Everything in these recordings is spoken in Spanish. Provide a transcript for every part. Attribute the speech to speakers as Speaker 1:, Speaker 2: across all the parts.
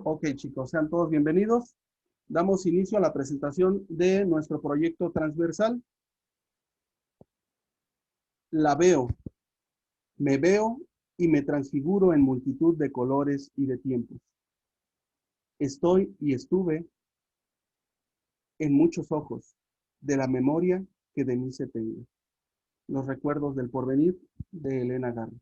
Speaker 1: Ok, chicos, sean todos bienvenidos. Damos inicio a la presentación de nuestro proyecto transversal. La veo, me veo y me transfiguro en multitud de colores y de tiempos. Estoy y estuve en muchos ojos de la memoria que de mí se tenga. Los recuerdos del porvenir, de Elena Garro.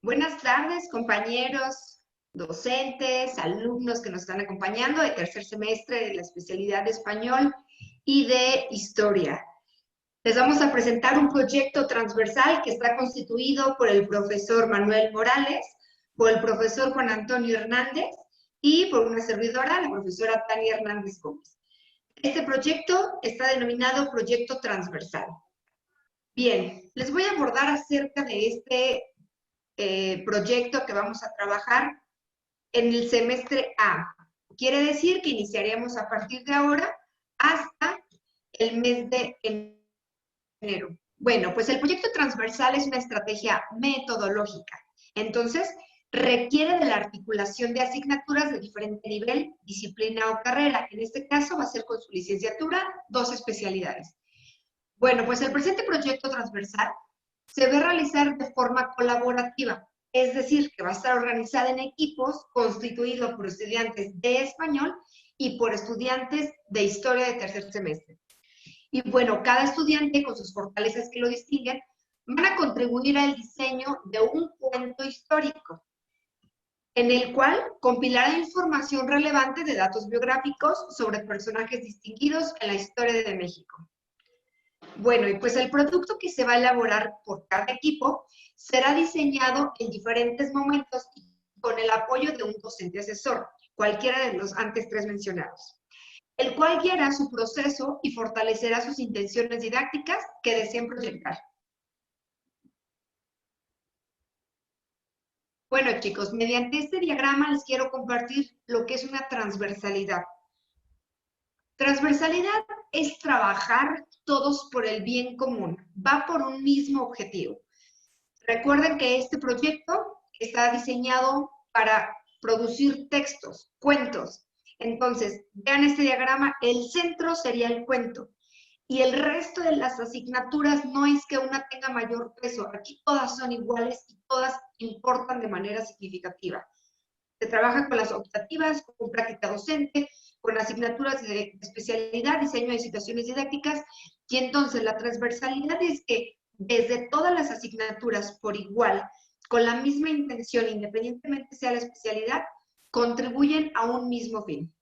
Speaker 2: Buenas tardes, compañeros, docentes, alumnos que nos están acompañando de tercer semestre de la especialidad de español y de historia. Les vamos a presentar un proyecto transversal que está constituido por el profesor Manuel Morales, por el profesor Juan Antonio Hernández y por una servidora, la profesora Tania Hernández Gómez. Este proyecto está denominado Proyecto Transversal. Bien, les voy a abordar acerca de este proyecto que vamos a trabajar en el semestre A. Quiere decir que iniciaremos a partir de ahora hasta el mes de enero. Bueno, pues el proyecto transversal es una estrategia metodológica. Entonces, requiere de la articulación de asignaturas de diferente nivel, disciplina o carrera. En este caso va a ser con su licenciatura, 2 especialidades. Bueno, pues el presente proyecto transversal se va a realizar de forma colaborativa, es decir, que va a estar organizada en equipos constituidos por estudiantes de español y por estudiantes de historia de tercer semestre. Y bueno, cada estudiante con sus fortalezas que lo distinguen van a contribuir al diseño de un cuento histórico, en el cual compilará información relevante de datos biográficos sobre personajes distinguidos en la historia de México. Bueno, y pues el producto que se va a elaborar por cada equipo será diseñado en diferentes momentos y con el apoyo de un docente asesor, cualquiera de los antes 3 mencionados, el cual guiará su proceso y fortalecerá sus intenciones didácticas que deseen proyectar. Bueno, chicos, mediante este diagrama les quiero compartir lo que es una transversalidad. Transversalidad es trabajar todos por el bien común, va por un mismo objetivo. Recuerden que este proyecto está diseñado para producir textos, cuentos. Entonces, vean este diagrama, el centro sería el cuento y el resto de las asignaturas no es que una tenga mayor peso, aquí todas son iguales y todas importan de manera significativa. Se trabaja con las optativas, con práctica docente, con asignaturas de especialidad, diseño de situaciones didácticas, y entonces la transversalidad es que desde todas las asignaturas por igual, con la misma intención, independientemente sea la especialidad, contribuyen a un mismo fin.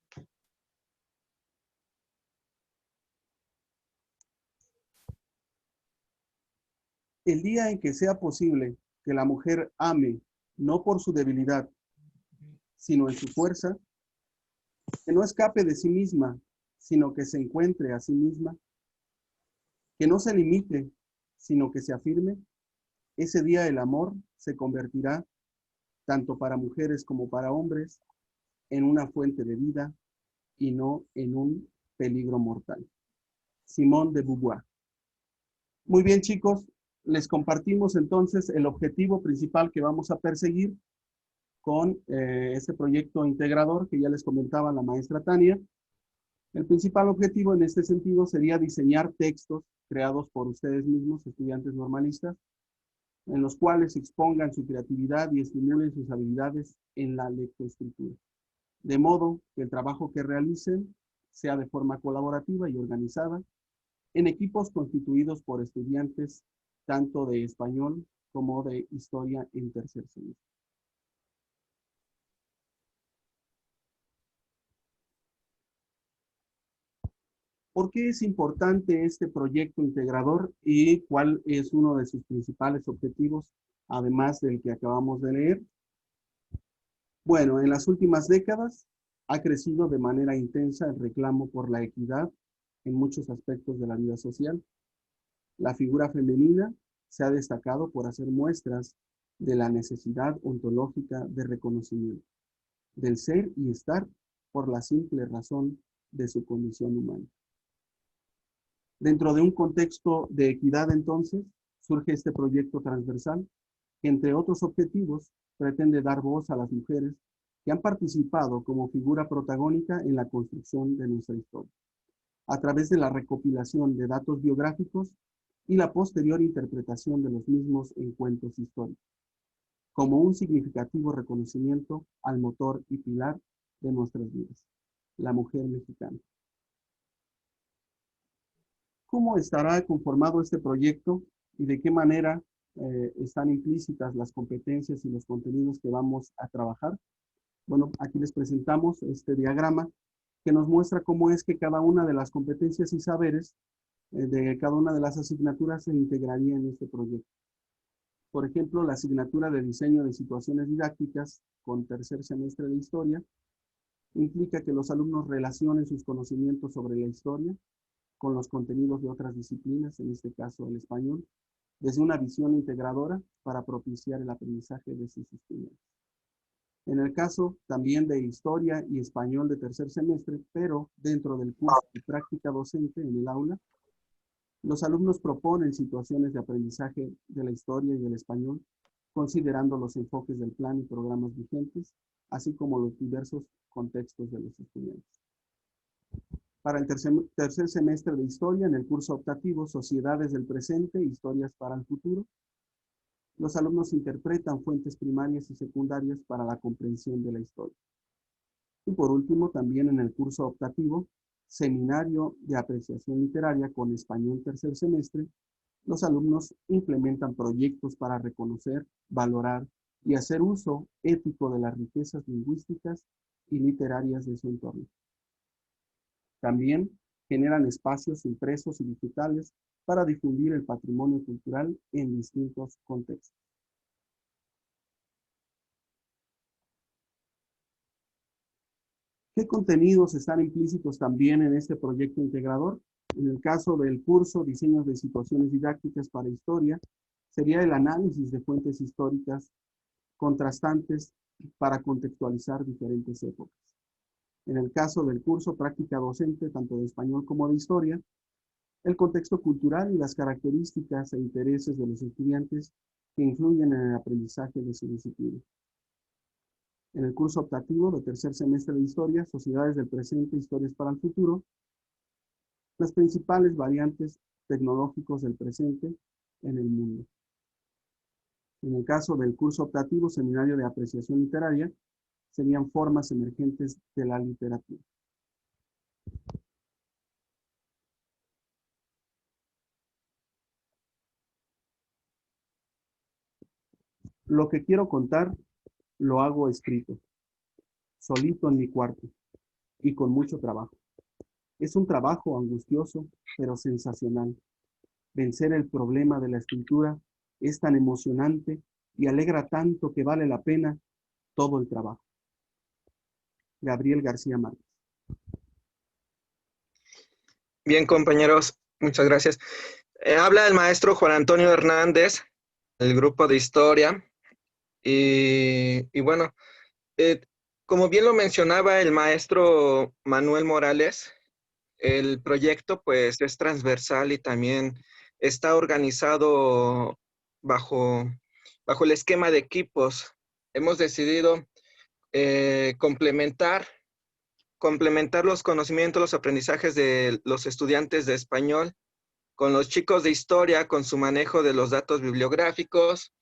Speaker 1: El día en que sea posible que la mujer ame, no por su debilidad, sino en su fuerza, que no escape de sí misma, sino que se encuentre a sí misma, que no se limite, sino que se afirme, ese día el amor se convertirá, tanto para mujeres como para hombres, en una fuente de vida y no en un peligro mortal. Simone de Beauvoir. Muy bien, chicos, les compartimos entonces el objetivo principal que vamos a perseguir con este proyecto integrador que ya les comentaba la maestra Tania. El principal objetivo en este sentido sería diseñar textos creados por ustedes mismos, estudiantes normalistas, en los cuales expongan su creatividad y estimulen sus habilidades en la lectoescritura. De modo que el trabajo que realicen sea de forma colaborativa y organizada en equipos constituidos por estudiantes tanto de español como de historia en tercer semestre. ¿Por qué es importante este proyecto integrador y cuál es uno de sus principales objetivos, además del que acabamos de leer? Bueno, en las últimas décadas ha crecido de manera intensa el reclamo por la equidad en muchos aspectos de la vida social. La figura femenina se ha destacado por hacer muestras de la necesidad ontológica de reconocimiento, del ser y estar por la simple razón de su condición humana. Dentro de un contexto de equidad, entonces, surge este proyecto transversal que entre otros objetivos pretende dar voz a las mujeres que han participado como figura protagónica en la construcción de nuestra historia, a través de la recopilación de datos biográficos y la posterior interpretación de los mismos en cuentos históricos, como un significativo reconocimiento al motor y pilar de nuestras vidas, la mujer mexicana. ¿Cómo estará conformado este proyecto y de qué manera están implícitas las competencias y los contenidos que vamos a trabajar? Bueno, aquí les presentamos este diagrama que nos muestra cómo es que cada una de las competencias y saberes de cada una de las asignaturas se integraría en este proyecto. Por ejemplo, la asignatura de diseño de situaciones didácticas con tercer semestre de historia implica que los alumnos relacionen sus conocimientos sobre la historia con los contenidos de otras disciplinas, en este caso el español, desde una visión integradora para propiciar el aprendizaje de sus estudiantes. En el caso también de historia y español de tercer semestre, pero dentro del curso de práctica docente en el aula, los alumnos proponen situaciones de aprendizaje de la historia y del español, considerando los enfoques del plan y programas vigentes, así como los diversos contextos de los estudiantes. Para el tercer semestre de historia, en el curso optativo Sociedades del Presente, Historias para el Futuro, los alumnos interpretan fuentes primarias y secundarias para la comprensión de la historia. Y por último, también en el curso optativo, Seminario de Apreciación Literaria con Español tercer semestre, los alumnos implementan proyectos para reconocer, valorar y hacer uso ético de las riquezas lingüísticas y literarias de su entorno. También generan espacios impresos y digitales para difundir el patrimonio cultural en distintos contextos. ¿Qué contenidos están implícitos también en este proyecto integrador? En el caso del curso Diseños de Situaciones Didácticas para Historia, sería el análisis de fuentes históricas contrastantes para contextualizar diferentes épocas. En el caso del curso Práctica Docente, tanto de español como de historia, el contexto cultural y las características e intereses de los estudiantes que influyen en el aprendizaje de su disciplina. En el curso optativo de tercer semestre de Historia, Sociedades del Presente, Historias para el Futuro, las principales variantes tecnológicos del presente en el mundo. En el caso del curso optativo, Seminario de Apreciación Literaria, serían formas emergentes de la literatura. Lo que quiero contar, lo hago escrito, solito en mi cuarto y con mucho trabajo. Es un trabajo angustioso, pero sensacional. Vencer el problema de la escritura es tan emocionante y alegra tanto que vale la pena todo el trabajo. Gabriel García Márquez.
Speaker 3: Bien, compañeros, muchas gracias. Habla el maestro Juan Antonio Hernández, del grupo de historia. Y bueno, como bien lo mencionaba el maestro Manuel Morales, el proyecto pues es transversal y también está organizado bajo el esquema de equipos. Hemos decidido complementar los conocimientos, los aprendizajes de los estudiantes de español con los chicos de historia, con su manejo de los datos bibliográficos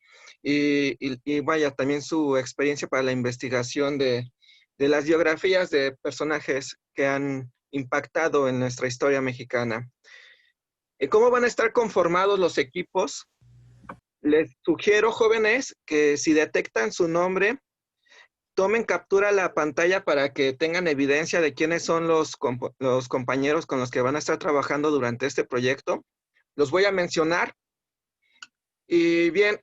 Speaker 3: y vaya, también su experiencia para la investigación de las biografías de personajes que han impactado en nuestra historia mexicana. ¿Cómo van a estar conformados los equipos? Les sugiero, jóvenes, que si detectan su nombre, tomen captura a la pantalla para que tengan evidencia de quiénes son los compañeros con los que van a estar trabajando durante este proyecto. Los voy a mencionar. Y bien,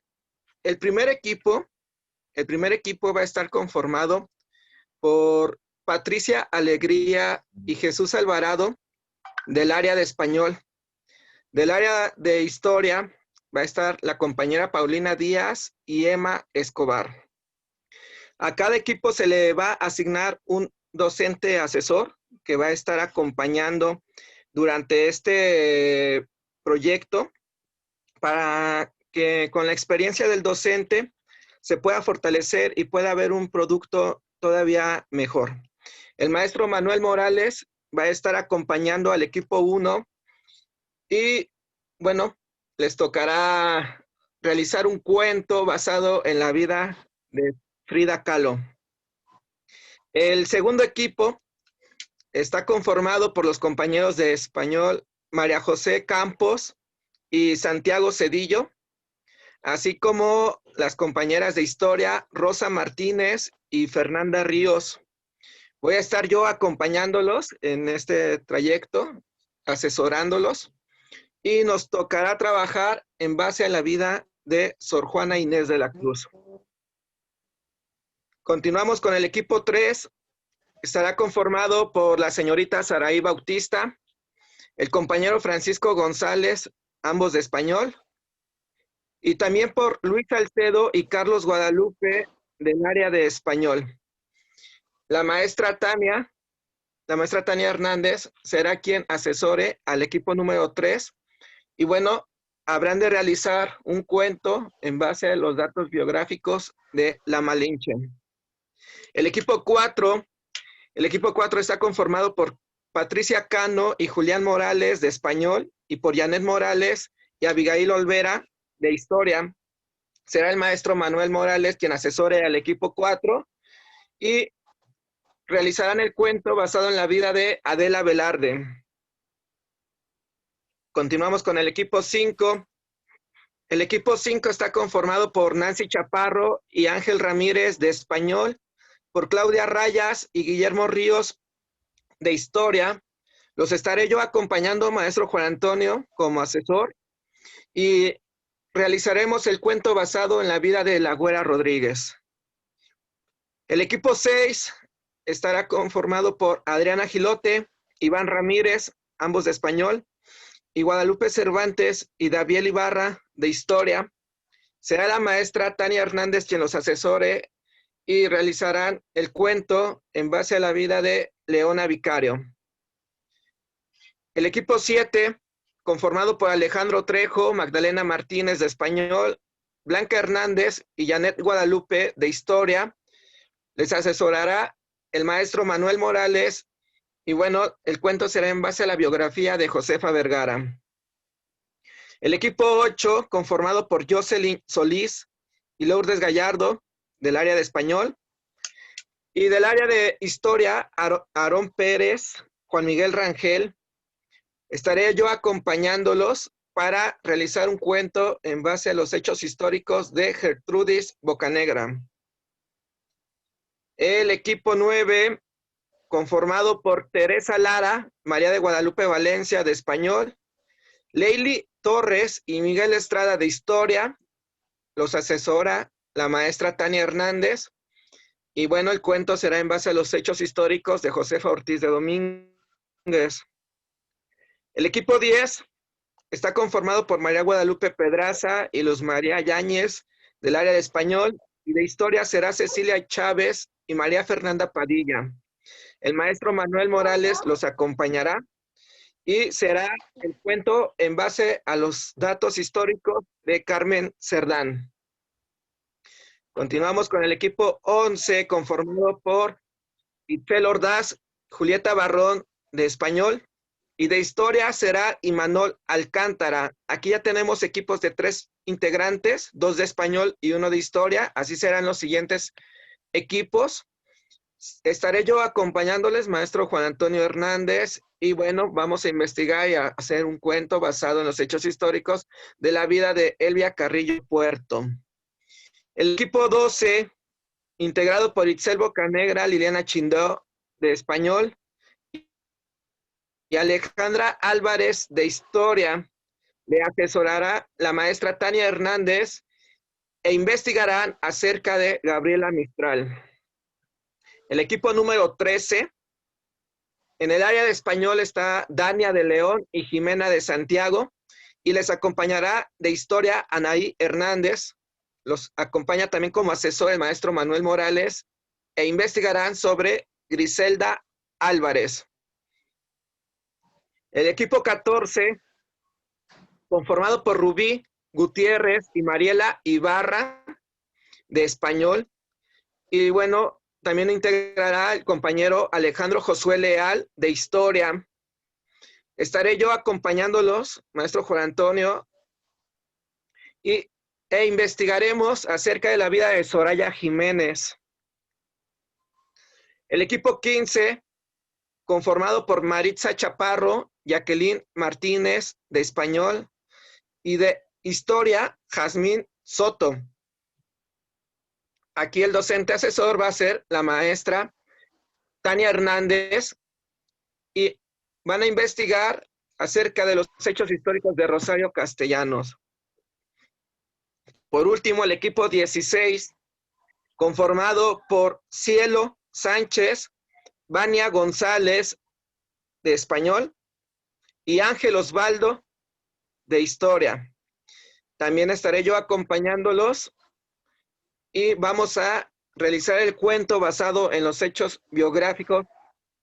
Speaker 3: el primer equipo va a estar conformado por Patricia Alegría y Jesús Alvarado del área de español. Del área de historia va a estar la compañera Paulina Díaz y Emma Escobar. A cada equipo se le va a asignar un docente asesor que va a estar acompañando durante este proyecto para que con la experiencia del docente se pueda fortalecer y pueda haber un producto todavía mejor. El maestro Manuel Morales va a estar acompañando al equipo 1 y, bueno, les tocará realizar un cuento basado en la vida de Frida Kahlo. El segundo equipo está conformado por los compañeros de español María José Campos y Santiago Cedillo, así como las compañeras de historia Rosa Martínez y Fernanda Ríos. Voy a estar yo acompañándolos en este trayecto, asesorándolos, y nos tocará trabajar en base a la vida de Sor Juana Inés de la Cruz. Continuamos con el equipo 3. Estará conformado por la señorita Saraí Bautista, el compañero Francisco González, ambos de español, y también por Luis Salcedo y Carlos Guadalupe del área de español. La maestra Tania Hernández será quien asesore al equipo número 3 y bueno, habrán de realizar un cuento en base a los datos biográficos de la Malinche. El equipo 4 está conformado por Patricia Cano y Julián Morales de español y por Janet Morales y Abigail Olvera de historia. Será el maestro Manuel Morales quien asesore al equipo 4 y realizarán el cuento basado en la vida de Adela Velarde. Continuamos con el equipo 5. El equipo 5 está conformado por Nancy Chaparro y Ángel Ramírez de español, por Claudia Rayas y Guillermo Ríos de historia. Los estaré yo acompañando, maestro Juan Antonio, como asesor, y realizaremos el cuento basado en la vida de la Güera Rodríguez. El equipo 6 estará conformado por Adriana Gilote, Iván Ramírez, ambos de español, y Guadalupe Cervantes y Daviel Ibarra de historia. Será la maestra Tania Hernández quien los asesore y realizarán el cuento en base a la vida de Leona Vicario. El equipo 7, conformado por Alejandro Trejo, Magdalena Martínez de español, Blanca Hernández y Janet Guadalupe de historia, les asesorará el maestro Manuel Morales y bueno, el cuento será en base a la biografía de Josefa Vergara. El equipo 8, conformado por Jocelyn Solís y Lourdes Gallardo, del área de español, y del área de historia, Aarón Pérez, Juan Miguel Rangel. Estaré yo acompañándolos para realizar un cuento en base a los hechos históricos de Gertrudis Bocanegra. El equipo 9, conformado por Teresa Lara, María de Guadalupe Valencia de español, Leili Torres y Miguel Estrada de historia, los asesora la maestra Tania Hernández, y bueno, el cuento será en base a los hechos históricos de Josefa Ortiz de Domínguez. El equipo 10 está conformado por María Guadalupe Pedraza y Luz María Yáñez del área de español, y de historia será Cecilia Chávez y María Fernanda Padilla. El maestro Manuel Morales los acompañará y será el cuento en base a los datos históricos de Carmen Cerdán. Continuamos con el equipo 11, conformado por Itzel Ordaz, Julieta Barrón de español, y de historia será Imanol Alcántara. Aquí ya tenemos equipos de 3 integrantes, 2 de español y 1 de historia. Así serán los siguientes equipos. Estaré yo acompañándoles, maestro Juan Antonio Hernández, y bueno, vamos a investigar y a hacer un cuento basado en los hechos históricos de la vida de Elvia Carrillo Puerto. El equipo 12, integrado por Itzel Bocanegra, Liliana Chindó de español y Alejandra Álvarez de historia, le asesorará la maestra Tania Hernández e investigarán acerca de Gabriela Mistral. El equipo número 13, en el área de español está Dania de León y Jimena de Santiago, y les acompañará de historia Anaí Hernández. Los acompaña también como asesor el maestro Manuel Morales e investigarán sobre Griselda Álvarez. El equipo 14, conformado por Rubí Gutiérrez y Mariela Ibarra de español. Y bueno, también integrará el compañero Alejandro Josué Leal de historia. Estaré yo acompañándolos, maestro Juan Antonio, e investigaremos acerca de la vida de Soraya Jiménez. El equipo 15, conformado por Maritza Chaparro, Jacqueline Martínez de español y de historia, Jazmín Soto. Aquí el docente asesor va a ser la maestra Tania Hernández y van a investigar acerca de los hechos históricos de Rosario Castellanos. Por último, el equipo 16, conformado por Cielo Sánchez, Vania González de español y Ángel Osvaldo de historia. También estaré yo acompañándolos y vamos a realizar el cuento basado en los hechos biográficos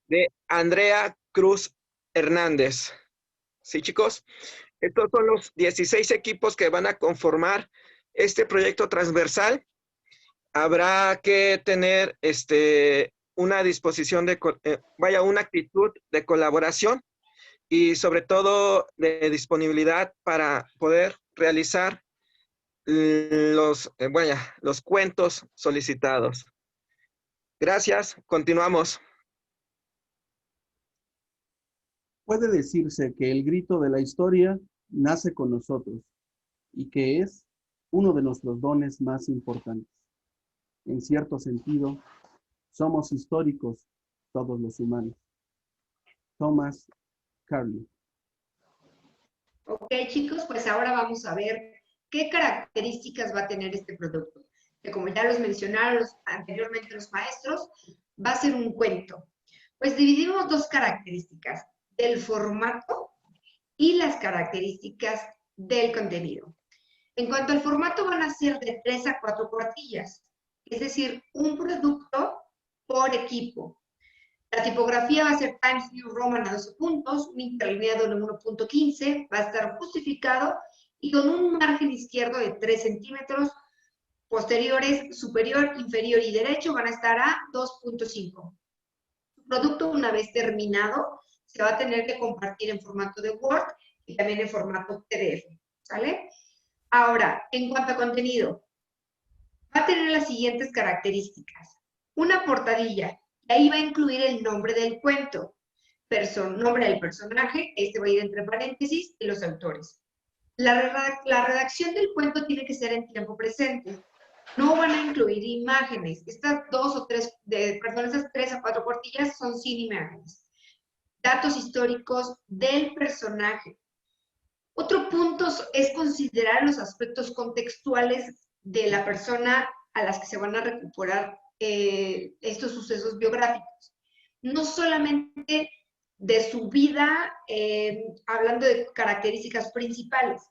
Speaker 3: de Andrea Cruz Hernández. ¿Sí, chicos? Estos son los 16 equipos que van a conformar este proyecto transversal. Habrá que tener una disposición de, una actitud de colaboración y sobre todo de disponibilidad para poder realizar los cuentos solicitados. Gracias, continuamos.
Speaker 1: Puede decirse que el grito de la historia nace con nosotros y que es uno de nuestros dones más importantes. En cierto sentido, somos históricos todos los humanos. Thomas Carlyle.
Speaker 2: Ok, chicos, pues ahora vamos a ver qué características va a tener este producto. Que como ya los mencionaron anteriormente los maestros, va a ser un cuento. Pues dividimos dos características, del formato y las características del contenido. En cuanto al formato, van a ser de 3 a 4 cuartillas, es decir, un producto por equipo. La tipografía va a ser Times New Roman a 12 puntos, un interlineado en 1.15, va a estar justificado y con un margen izquierdo de 3 centímetros, posteriores, superior, inferior y derecho van a estar a 2.5. El producto, una vez terminado, se va a tener que compartir en formato de Word y también en formato PDF, ¿sale? Ahora, en cuanto a contenido, va a tener las siguientes características. Una portadilla, y ahí va a incluir el nombre del cuento, nombre del personaje, este va a ir entre paréntesis, y los autores. La redacción del cuento tiene que ser en tiempo presente. No van a incluir imágenes. Estas esas 3 a 4 cuartillas son sin imágenes. Datos históricos del personaje. Otro punto es considerar los aspectos contextuales de la persona a las que se van a recuperar estos sucesos biográficos. No solamente de su vida, hablando de características principales,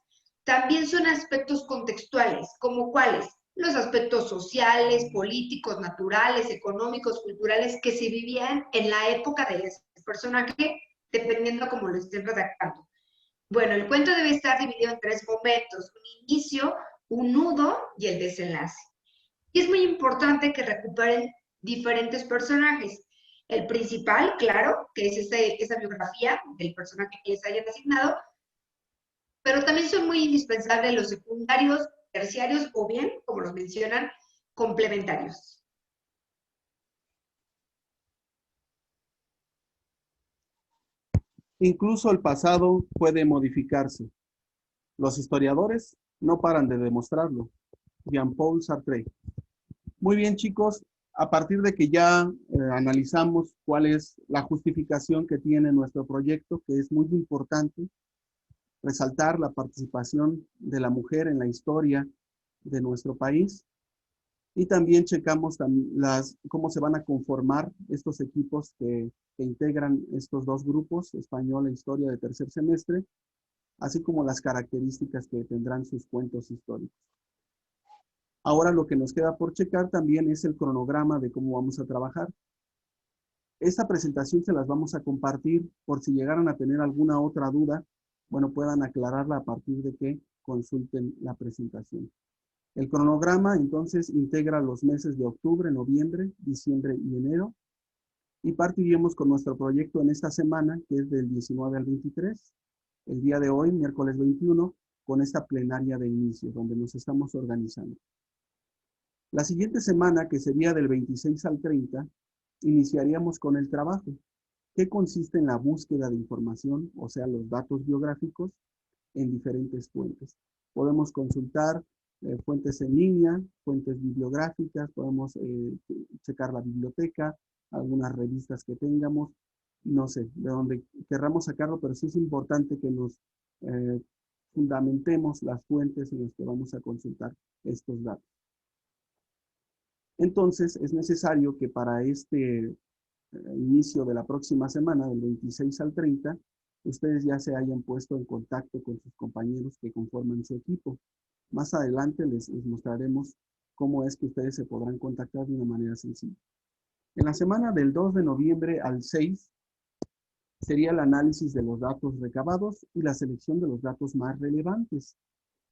Speaker 2: también son aspectos contextuales, como cuáles, los aspectos sociales, políticos, naturales, económicos, culturales que se vivían en la época de ese personaje, dependiendo cómo lo estén redactando. Bueno, el cuento debe estar dividido en 3 momentos, un inicio, un nudo y el desenlace. Y es muy importante que recuperen diferentes personajes. El principal, claro, que es esa biografía del personaje que les hayan asignado, pero también son muy indispensables los secundarios, terciarios o bien, como los mencionan, complementarios.
Speaker 1: Incluso el pasado puede modificarse. Los historiadores no paran de demostrarlo. Jean-Paul Sartre. Muy bien, chicos, a partir de que ya analizamos cuál es la justificación que tiene nuestro proyecto, que es muy importante resaltar la participación de la mujer en la historia de nuestro país, y también checamos cómo se van a conformar estos equipos que integran estos dos grupos, español e historia de tercer semestre, así como las características que tendrán sus cuentos históricos. Ahora lo que nos queda por checar también es el cronograma de cómo vamos a trabajar. Esta presentación se las vamos a compartir por si llegaran a tener alguna otra duda, bueno, puedan aclararla a partir de que consulten la presentación. El cronograma entonces integra los meses de octubre, noviembre, diciembre y enero. Y partiremos con nuestro proyecto en esta semana, que es del 19 al 23. El día de hoy, miércoles 21, con esta plenaria de inicio, donde nos estamos organizando. La siguiente semana, que sería del 26 al 30, iniciaríamos con el trabajo, que consiste en la búsqueda de información, o sea, los datos biográficos, en diferentes fuentes. Podemos consultar fuentes en línea, fuentes bibliográficas, podemos checar la biblioteca, algunas revistas que tengamos, no sé, de donde querramos sacarlo, pero sí es importante que nos fundamentemos las fuentes en las que vamos a consultar estos datos. Entonces, es necesario que para este inicio de la próxima semana, del 26 al 30, ustedes ya se hayan puesto en contacto con sus compañeros que conforman su equipo. Más adelante les mostraremos cómo es que ustedes se podrán contactar de una manera sencilla. En la semana del 2 de noviembre al 6 sería el análisis de los datos recabados y la selección de los datos más relevantes.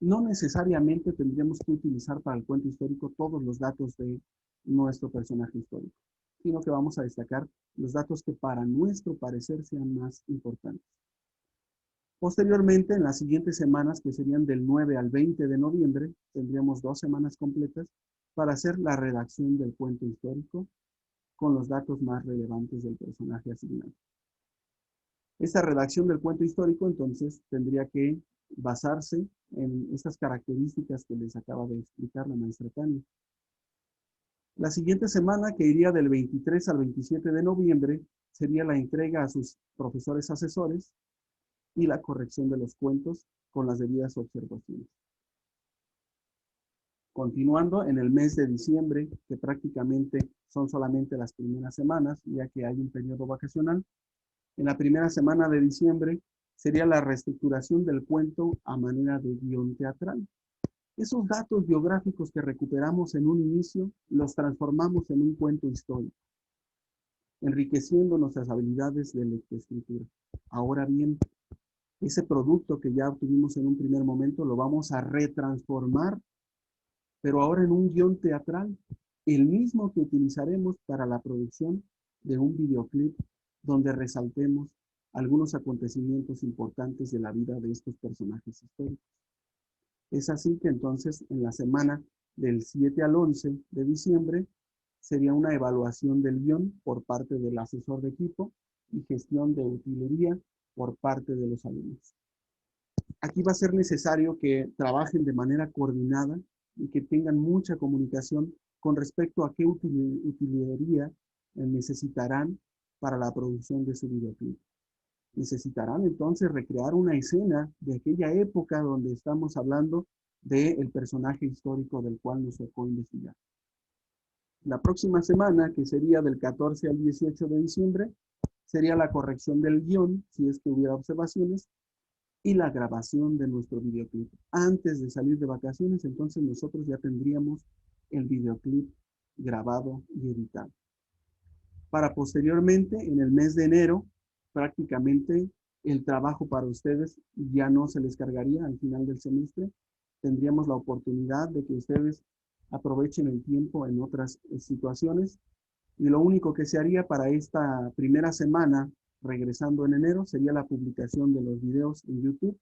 Speaker 1: No necesariamente tendríamos que utilizar para el cuento histórico todos los datos de nuestro personaje histórico, sino que vamos a destacar los datos que para nuestro parecer sean más importantes. Posteriormente, en las siguientes semanas, que serían del 9 al 20 de noviembre, tendríamos 2 semanas completas para hacer la redacción del cuento histórico con los datos más relevantes del personaje asignado. Esta redacción del cuento histórico, entonces, tendría que basarse en estas características que les acaba de explicar la maestra Tania. La siguiente semana, que iría del 23 al 27 de noviembre, sería la entrega a sus profesores asesores y la corrección de los cuentos con las debidas observaciones. Continuando, en el mes de diciembre, que prácticamente son solamente las primeras semanas, ya que hay un periodo vacacional, en la primera semana de diciembre sería la reestructuración del cuento a manera de guión teatral. Esos datos biográficos que recuperamos en un inicio, los transformamos en un cuento histórico, enriqueciendo nuestras habilidades de lectoescritura. Ahora bien, ese producto que ya obtuvimos en un primer momento lo vamos a retransformar, pero ahora en un guión teatral, el mismo que utilizaremos para la producción de un videoclip donde resaltemos algunos acontecimientos importantes de la vida de estos personajes históricos. Es así que entonces en la semana del 7 al 11 de diciembre sería una evaluación del guión por parte del asesor de equipo y gestión de utilería por parte de los alumnos. Aquí va a ser necesario que trabajen de manera coordinada y que tengan mucha comunicación con respecto a qué utilería necesitarán para la producción de su videoclip. Necesitarán entonces recrear una escena de aquella época donde estamos hablando del personaje histórico del cual nos tocó investigar. La próxima semana, que sería del 14 al 18 de diciembre, sería la corrección del guión, si es que hubiera observaciones, y la grabación de nuestro videoclip. Antes de salir de vacaciones, entonces nosotros ya tendríamos el videoclip grabado y editado. Para posteriormente, en el mes de enero, prácticamente el trabajo para ustedes ya no se les cargaría al final del semestre. Tendríamos la oportunidad de que ustedes aprovechen el tiempo en otras situaciones. Y lo único que se haría para esta primera semana, regresando en enero, sería la publicación de los videos en YouTube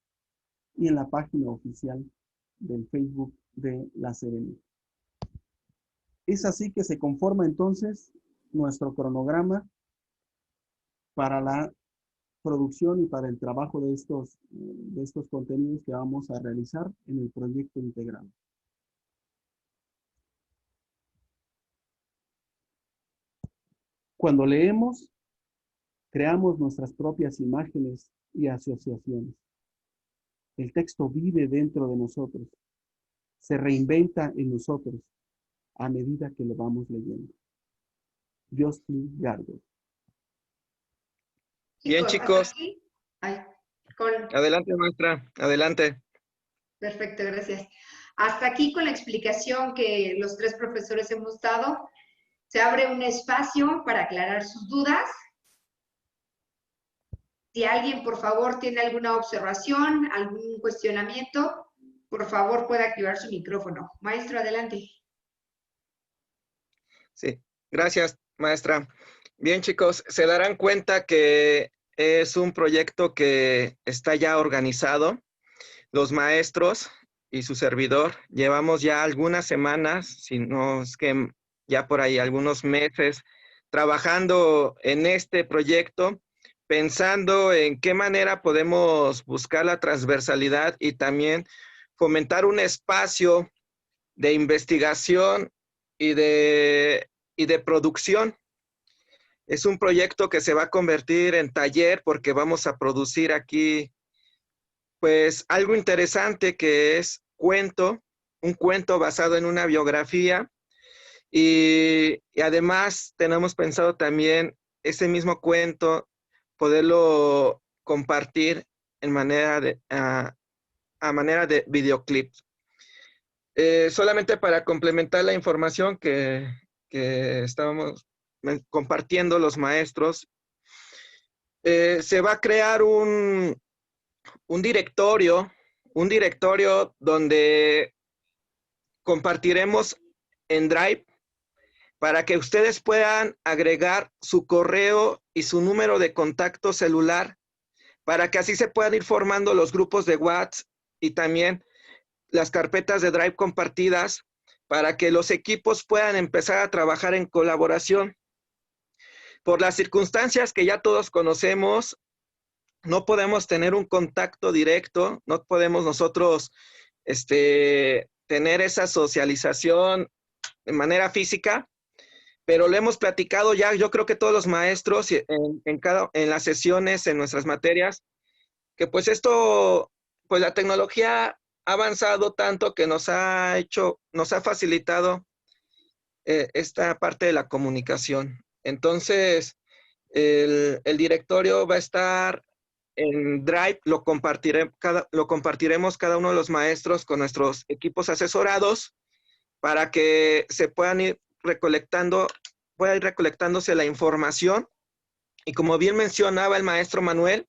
Speaker 1: y en la página oficial del Facebook de la Serena. Es así que se conforma entonces nuestro cronograma para la producción y para el trabajo de estos contenidos que vamos a realizar en el proyecto integral. Cuando leemos, creamos nuestras propias imágenes y asociaciones. El texto vive dentro de nosotros, se reinventa en nosotros a medida que lo vamos leyendo. Justin Gardner.
Speaker 3: Bien, chicos.
Speaker 2: Con...
Speaker 3: Adelante, maestra. Adelante.
Speaker 2: Perfecto, gracias. Hasta aquí con la explicación que los tres profesores hemos dado. Se abre un espacio para aclarar sus dudas. Si alguien, por favor, tiene alguna observación, algún cuestionamiento, por favor, pueda activar su micrófono. Maestro, adelante.
Speaker 3: Sí, gracias, maestra. Bien, chicos, se darán cuenta que es un proyecto que está ya organizado. Los maestros y su servidor llevamos ya algunas semanas, si no es que ya por ahí algunos meses, trabajando en este proyecto, pensando en qué manera podemos buscar la transversalidad y también fomentar un espacio de investigación y de producción. Es un proyecto que se va a convertir en taller porque vamos a producir aquí pues algo interesante que es un cuento basado en una biografía y además tenemos pensado también ese mismo cuento poderlo compartir en a manera de videoclip. Solamente para complementar la información que estábamos compartiendo los maestros, se va a crear un directorio donde compartiremos en Drive para que ustedes puedan agregar su correo y su número de contacto celular para que así se puedan ir formando los grupos de WhatsApp y también las carpetas de Drive compartidas para que los equipos puedan empezar a trabajar en colaboración. Por las circunstancias que ya todos conocemos, no podemos tener un contacto directo, no podemos nosotros tener esa socialización de manera física, pero lo hemos platicado ya, yo creo que todos los maestros en las sesiones, en nuestras materias, que pues esto, pues la tecnología ha avanzado tanto que nos ha facilitado esta parte de la comunicación. Entonces, el directorio va a estar en Drive, lo compartiremos cada uno de los maestros con nuestros equipos asesorados para que se puedan ir pueda ir recolectándose la información. Y como bien mencionaba el maestro Manuel,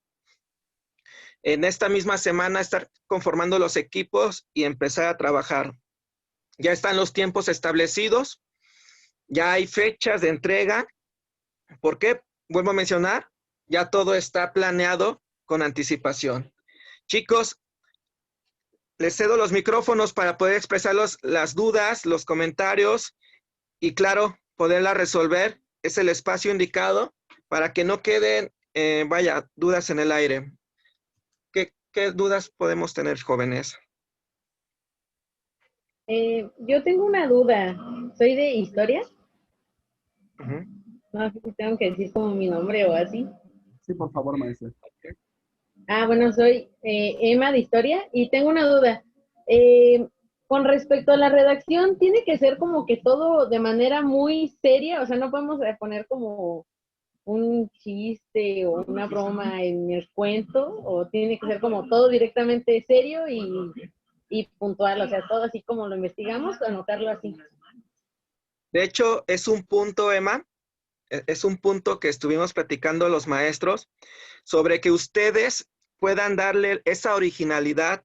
Speaker 3: en esta misma semana estar conformando los equipos y empezar a trabajar. Ya están los tiempos establecidos, ya hay fechas de entrega. ¿Por qué? Vuelvo a mencionar, ya todo está planeado con anticipación. Chicos, les cedo los micrófonos para poder expresar las dudas, los comentarios y claro, poderlas resolver. Es el espacio indicado para que no queden, dudas en el aire. ¿Qué dudas podemos tener, jóvenes?
Speaker 4: Yo tengo una duda. ¿Soy de historia?
Speaker 3: Uh-huh.
Speaker 4: No sé si tengo que decir como mi nombre o así.
Speaker 1: Sí, por favor, maestra.
Speaker 4: Bueno, soy Emma de historia y tengo una duda. Con respecto a la redacción, ¿tiene que ser como que todo de manera muy seria? O sea, no podemos poner como un chiste o una broma en el cuento, o tiene que ser como todo directamente serio y puntual, o sea, todo así como lo investigamos, anotarlo así.
Speaker 3: De hecho, es un punto, Emma, es un punto que estuvimos platicando los maestros sobre que ustedes puedan darle esa originalidad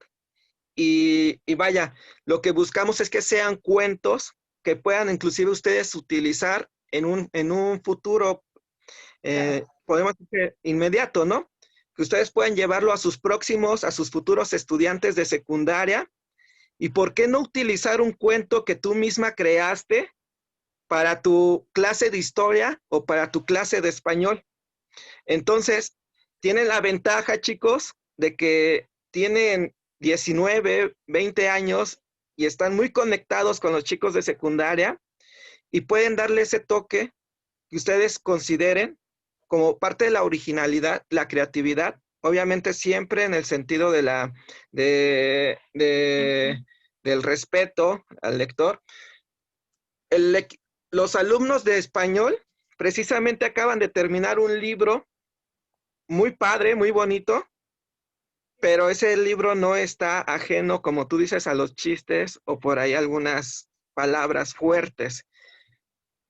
Speaker 3: y vaya, lo que buscamos es que sean cuentos que puedan inclusive ustedes utilizar en un futuro, podemos decir, inmediato, ¿no? Que ustedes puedan llevarlo a sus futuros estudiantes de secundaria. ¿Y por qué no utilizar un cuento que tú misma creaste para tu clase de historia o para tu clase de español? Entonces, tienen la ventaja, chicos, de que tienen 19, 20 años y están muy conectados con los chicos de secundaria y pueden darle ese toque que ustedes consideren como parte de la originalidad, la creatividad, obviamente siempre en el sentido del respeto al lector. Los alumnos de español precisamente acaban de terminar un libro muy padre, muy bonito, pero ese libro no está ajeno, como tú dices, a los chistes o por ahí algunas palabras fuertes.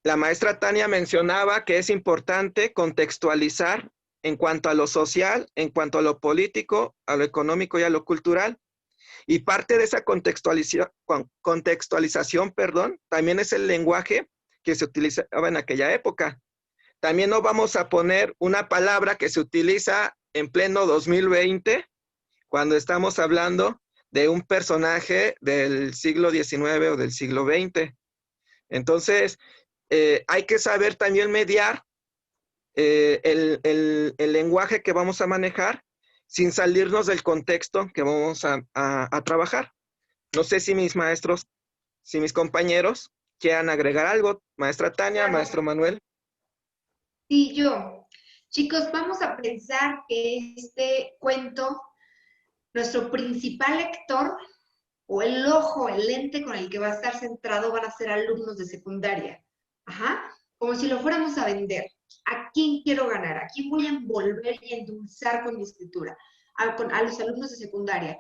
Speaker 3: La maestra Tania mencionaba que es importante contextualizar en cuanto a lo social, en cuanto a lo político, a lo económico y a lo cultural. Y parte de esa contextualización, perdón, también es el lenguaje que se utilizaba en aquella época. También no vamos a poner una palabra que se utiliza en pleno 2020, cuando estamos hablando de un personaje del siglo XIX o del siglo XX. Entonces, hay que saber también mediar el lenguaje que vamos a manejar sin salirnos del contexto que vamos a trabajar. No sé si mis maestros, si mis compañeros quieran agregar algo. Maestra Tania,
Speaker 2: Claro.
Speaker 3: maestro Manuel.
Speaker 2: Sí, yo. Chicos, vamos a pensar que este cuento, nuestro principal lector o el ojo, el lente con el que va a estar centrado van a ser alumnos de secundaria. Ajá. Como si lo fuéramos a vender. ¿A quién quiero ganar? ¿A quién voy a envolver y endulzar con mi escritura? A los alumnos de secundaria.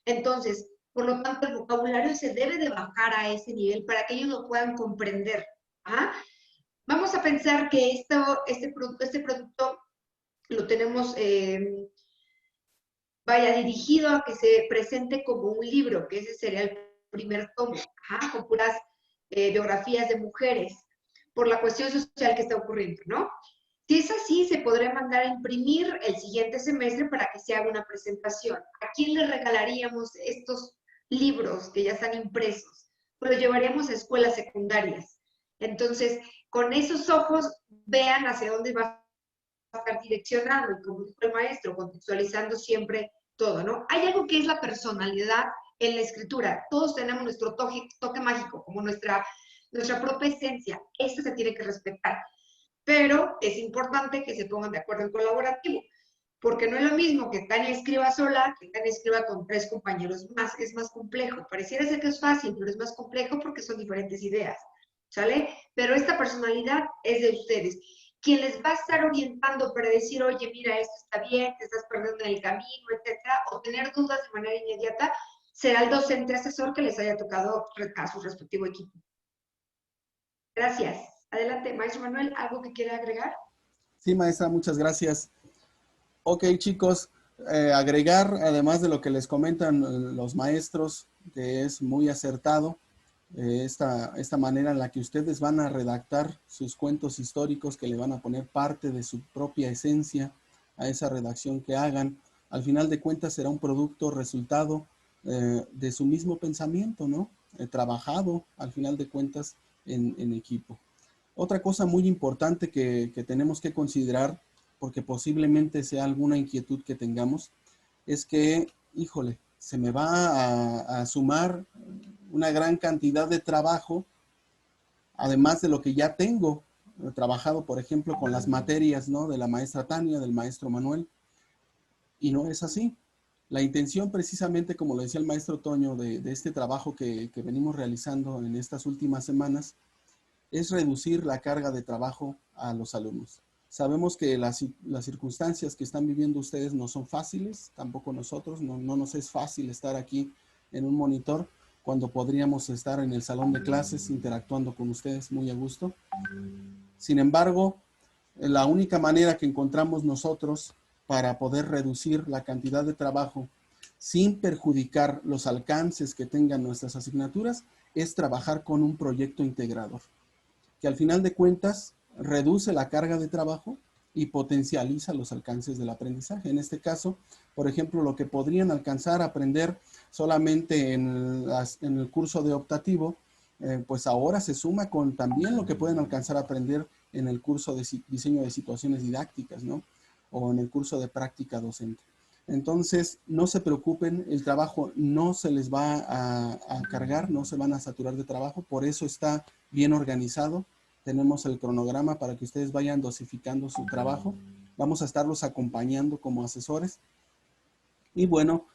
Speaker 2: Entonces, por lo tanto, el vocabulario se debe de bajar a ese nivel para que ellos lo puedan comprender. ¿Ah? Vamos a pensar que este producto lo tenemos, dirigido a que se presente como un libro, que ese sería el primer tomo, con puras biografías de mujeres, por la cuestión social que está ocurriendo, ¿no? Si es así, se podría mandar a imprimir el siguiente semestre para que se haga una presentación. ¿A quién le regalaríamos estos libros que ya están impresos? Pues los llevaríamos a escuelas secundarias. Entonces, con esos ojos, vean hacia dónde va a estar direccionando, y como dijo el maestro, contextualizando siempre todo, ¿no? Hay algo que es la personalidad en la escritura. Todos tenemos nuestro toque mágico, como nuestra propia esencia. Esto se tiene que respetar. Pero es importante que se pongan de acuerdo en colaborativo, porque no es lo mismo que Tania escriba sola, que Tania escriba con 3 compañeros más, es más complejo. Pareciera ser que es fácil, pero es más complejo porque son diferentes ideas, ¿sale? Pero esta personalidad es de ustedes. Quien les va a estar orientando para decir, oye, mira, esto está bien, te estás perdiendo en el camino, etcétera, o tener dudas de manera inmediata, será el docente asesor que les haya tocado a su respectivo equipo. Gracias. Adelante, maestro Manuel, ¿algo que quiera agregar?
Speaker 1: Sí, maestra, muchas gracias. Ok, chicos, agregar, además de lo que les comentan los maestros, que es muy acertado, esta manera en la que ustedes van a redactar sus cuentos históricos, que le van a poner parte de su propia esencia a esa redacción que hagan. Al final de cuentas será un producto resultado de su mismo pensamiento, ¿no? Trabajado, al final de cuentas, en equipo. Otra cosa muy importante que tenemos que considerar, porque posiblemente sea alguna inquietud que tengamos, es que, híjole, se me va a sumar una gran cantidad de trabajo, además de lo que ya tengo trabajado, por ejemplo, con las materias, ¿no? De la maestra Tania, del maestro Manuel, y no es así. La intención precisamente, como lo decía el maestro Toño, de este trabajo que venimos realizando en estas últimas semanas, es reducir la carga de trabajo a los alumnos. Sabemos que las circunstancias que están viviendo ustedes no son fáciles, tampoco nosotros, no nos es fácil estar aquí en un monitor cuando podríamos estar en el salón de clases interactuando con ustedes muy a gusto. Sin embargo, la única manera que encontramos nosotros para poder reducir la cantidad de trabajo sin perjudicar los alcances que tengan nuestras asignaturas es trabajar con un proyecto integrador, que al final de cuentas reduce la carga de trabajo y potencializa los alcances del aprendizaje. En este caso, por ejemplo, lo que podrían alcanzar a aprender solamente en el curso de optativo, pues ahora se suma con también lo que pueden alcanzar a aprender en el curso de diseño de situaciones didácticas, ¿no? O en el curso de práctica docente. Entonces, no se preocupen, el trabajo no se les va a cargar, no se van a saturar de trabajo, por eso está bien organizado. Tenemos el cronograma para que ustedes vayan dosificando su trabajo. Vamos a estarlos acompañando como asesores. Y bueno,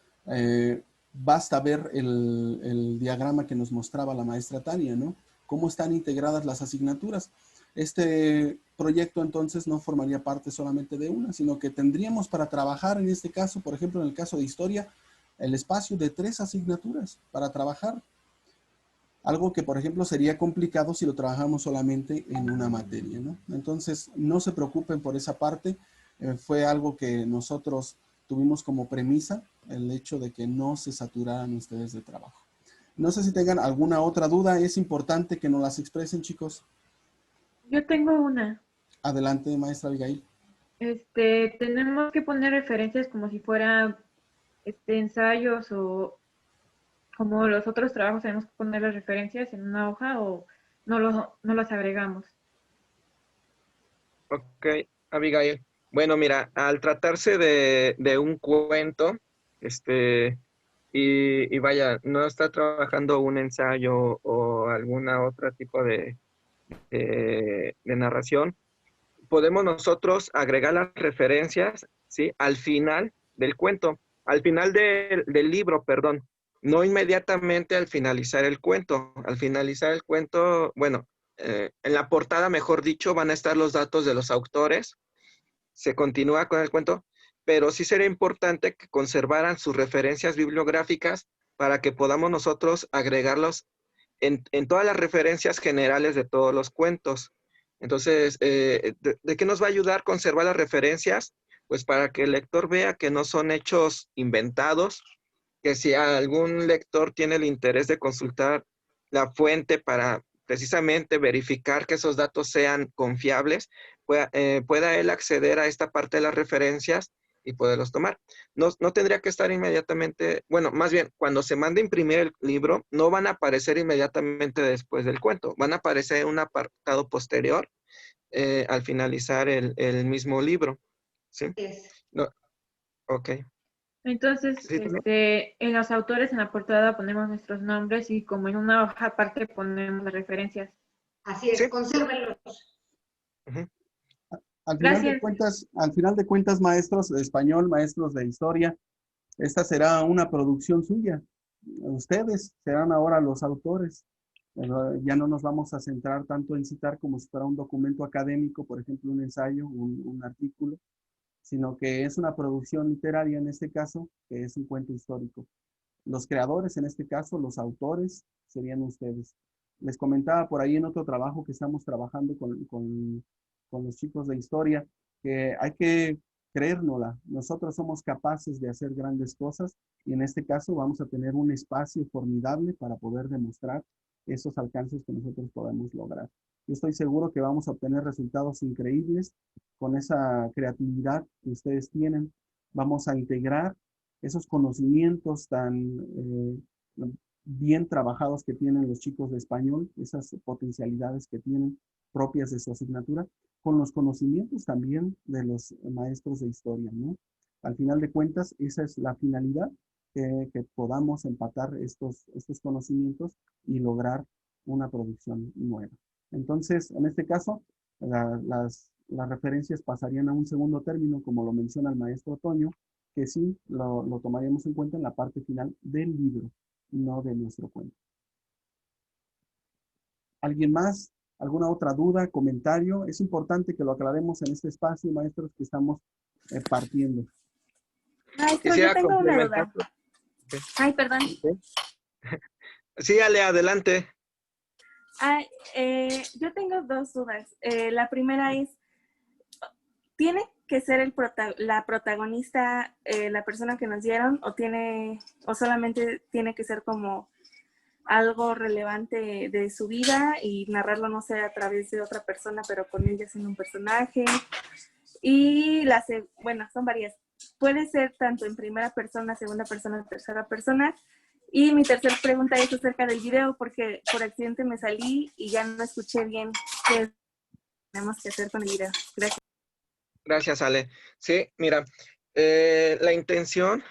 Speaker 1: basta ver el diagrama que nos mostraba la maestra Tania, ¿no? Cómo están integradas las asignaturas. Este proyecto entonces no formaría parte solamente de una, sino que tendríamos para trabajar en este caso, por ejemplo, en el caso de historia, el espacio de 3 asignaturas para trabajar. Algo que, por ejemplo, sería complicado si lo trabajamos solamente en una materia, ¿no? Entonces, no se preocupen por esa parte. Fue algo que nosotros tuvimos como premisa el hecho de que no se saturaran ustedes de trabajo. No sé si tengan alguna otra duda. Es importante que nos las expresen, chicos.
Speaker 5: Yo tengo una.
Speaker 1: Adelante, maestra Abigail.
Speaker 5: Tenemos que poner referencias como si fueran ensayos o como los otros trabajos, tenemos que poner las referencias en una hoja o no los agregamos.
Speaker 3: Ok, Abigail. Bueno, mira, al tratarse de un cuento, y vaya, no está trabajando un ensayo o alguna otra tipo de narración, podemos nosotros agregar las referencias, ¿sí? Al final del cuento, al final del libro, perdón, no inmediatamente al finalizar el cuento. Al finalizar el cuento, bueno, en la portada, mejor dicho, van a estar los datos de los autores, se continúa con el cuento, pero sí sería importante que conservaran sus referencias bibliográficas para que podamos nosotros agregarlos en todas las referencias generales de todos los cuentos. Entonces, ¿de qué nos va a ayudar conservar las referencias? Pues para que el lector vea que no son hechos inventados, que si algún lector tiene el interés de consultar la fuente para precisamente verificar que esos datos sean confiables, pueda él acceder a esta parte de las referencias y poderlos tomar. No tendría que estar inmediatamente, bueno, más bien, cuando se mande a imprimir el libro, no van a aparecer inmediatamente después del cuento, van a aparecer en un apartado posterior al finalizar el mismo libro. ¿Sí?
Speaker 2: Es.
Speaker 3: No, ok.
Speaker 5: Entonces,
Speaker 3: ¿Sí, también?
Speaker 5: en los autores en la portada ponemos nuestros nombres y como en una hoja aparte ponemos las referencias.
Speaker 2: Así es,
Speaker 3: Sí.
Speaker 2: consérvenlos.
Speaker 3: Ujú.
Speaker 5: Gracias.
Speaker 1: Al final de cuentas, maestros de español, maestros de historia, esta será una producción suya. Ustedes serán ahora los autores. Ya no nos vamos a centrar tanto en citar como si fuera un documento académico, por ejemplo, un ensayo, un artículo, sino que es una producción literaria en este caso, que es un cuento histórico. Los creadores, en este caso, los autores, serían ustedes. Les comentaba por ahí en otro trabajo que estamos trabajando con los chicos de historia, que hay que creérnosla. Nosotros somos capaces de hacer grandes cosas y en este caso vamos a tener un espacio formidable para poder demostrar esos alcances que nosotros podemos lograr. Yo estoy seguro que vamos a obtener resultados increíbles con esa creatividad que ustedes tienen. Vamos a integrar esos conocimientos tan bien trabajados que tienen los chicos de español, esas potencialidades que tienen propias de su asignatura, con los conocimientos también de los maestros de historia, ¿no? Al final de cuentas, esa es la finalidad, que podamos empatar estos conocimientos y lograr una producción nueva. Entonces, en este caso, las referencias pasarían a un segundo término, como lo menciona el maestro Toño, que sí lo tomaríamos en cuenta en la parte final del libro, no de nuestro cuento. ¿Alguien más? ¿Alguna otra duda, comentario? Es importante que lo aclaremos en este espacio, maestros, que estamos partiendo.
Speaker 6: Maestro,
Speaker 3: Quisiera
Speaker 6: yo tengo una
Speaker 3: complementar.
Speaker 6: duda. Ay, perdón.
Speaker 3: Sí, Ale, adelante.
Speaker 6: Yo tengo dos dudas. La primera es, ¿tiene que ser la protagonista la persona que nos dieron o solamente tiene que ser como algo relevante de su vida y narrarlo, no sé, a través de otra persona, pero con ella siendo un personaje? Y bueno, son varias. Puede ser tanto en primera persona, segunda persona, tercera persona. Y mi tercera pregunta es acerca del video, porque por accidente me salí y ya no escuché bien qué tenemos que hacer con el video. Gracias.
Speaker 3: Gracias, Ale. Sí, mira, la intención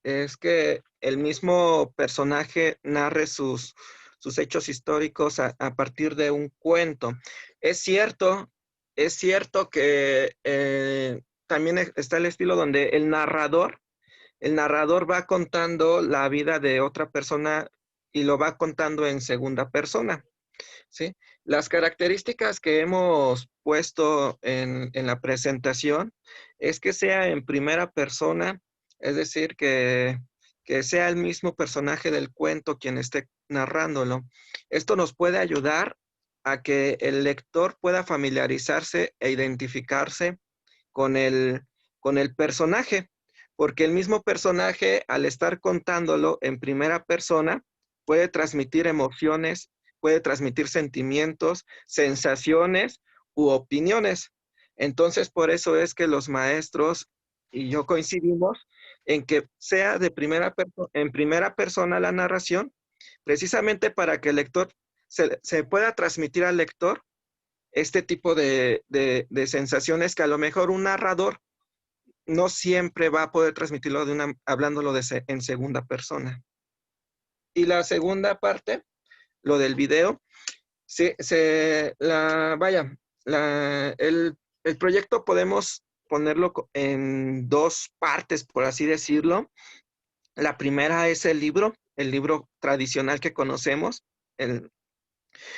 Speaker 3: es que el mismo personaje narre sus hechos históricos a partir de un cuento. Es cierto que también está el estilo donde el narrador va contando la vida de otra persona y lo va contando en segunda persona. ¿Sí? Las características que hemos puesto en la presentación es que sea en primera persona, es decir, que sea el mismo personaje del cuento quien esté narrándolo. Esto nos puede ayudar a que el lector pueda familiarizarse e identificarse con el personaje, porque el mismo personaje, al estar contándolo en primera persona, puede transmitir emociones, puede transmitir sentimientos, sensaciones u opiniones. Entonces, por eso es que los maestros y yo coincidimos en que sea de en primera persona la narración, precisamente para que el lector se pueda transmitir al lector este tipo de sensaciones que a lo mejor un narrador no siempre va a poder transmitirlo hablándolo en segunda persona. Y la segunda parte, lo del video, el proyecto podemos ponerlo en dos partes, por así decirlo. La primera es el libro tradicional que conocemos.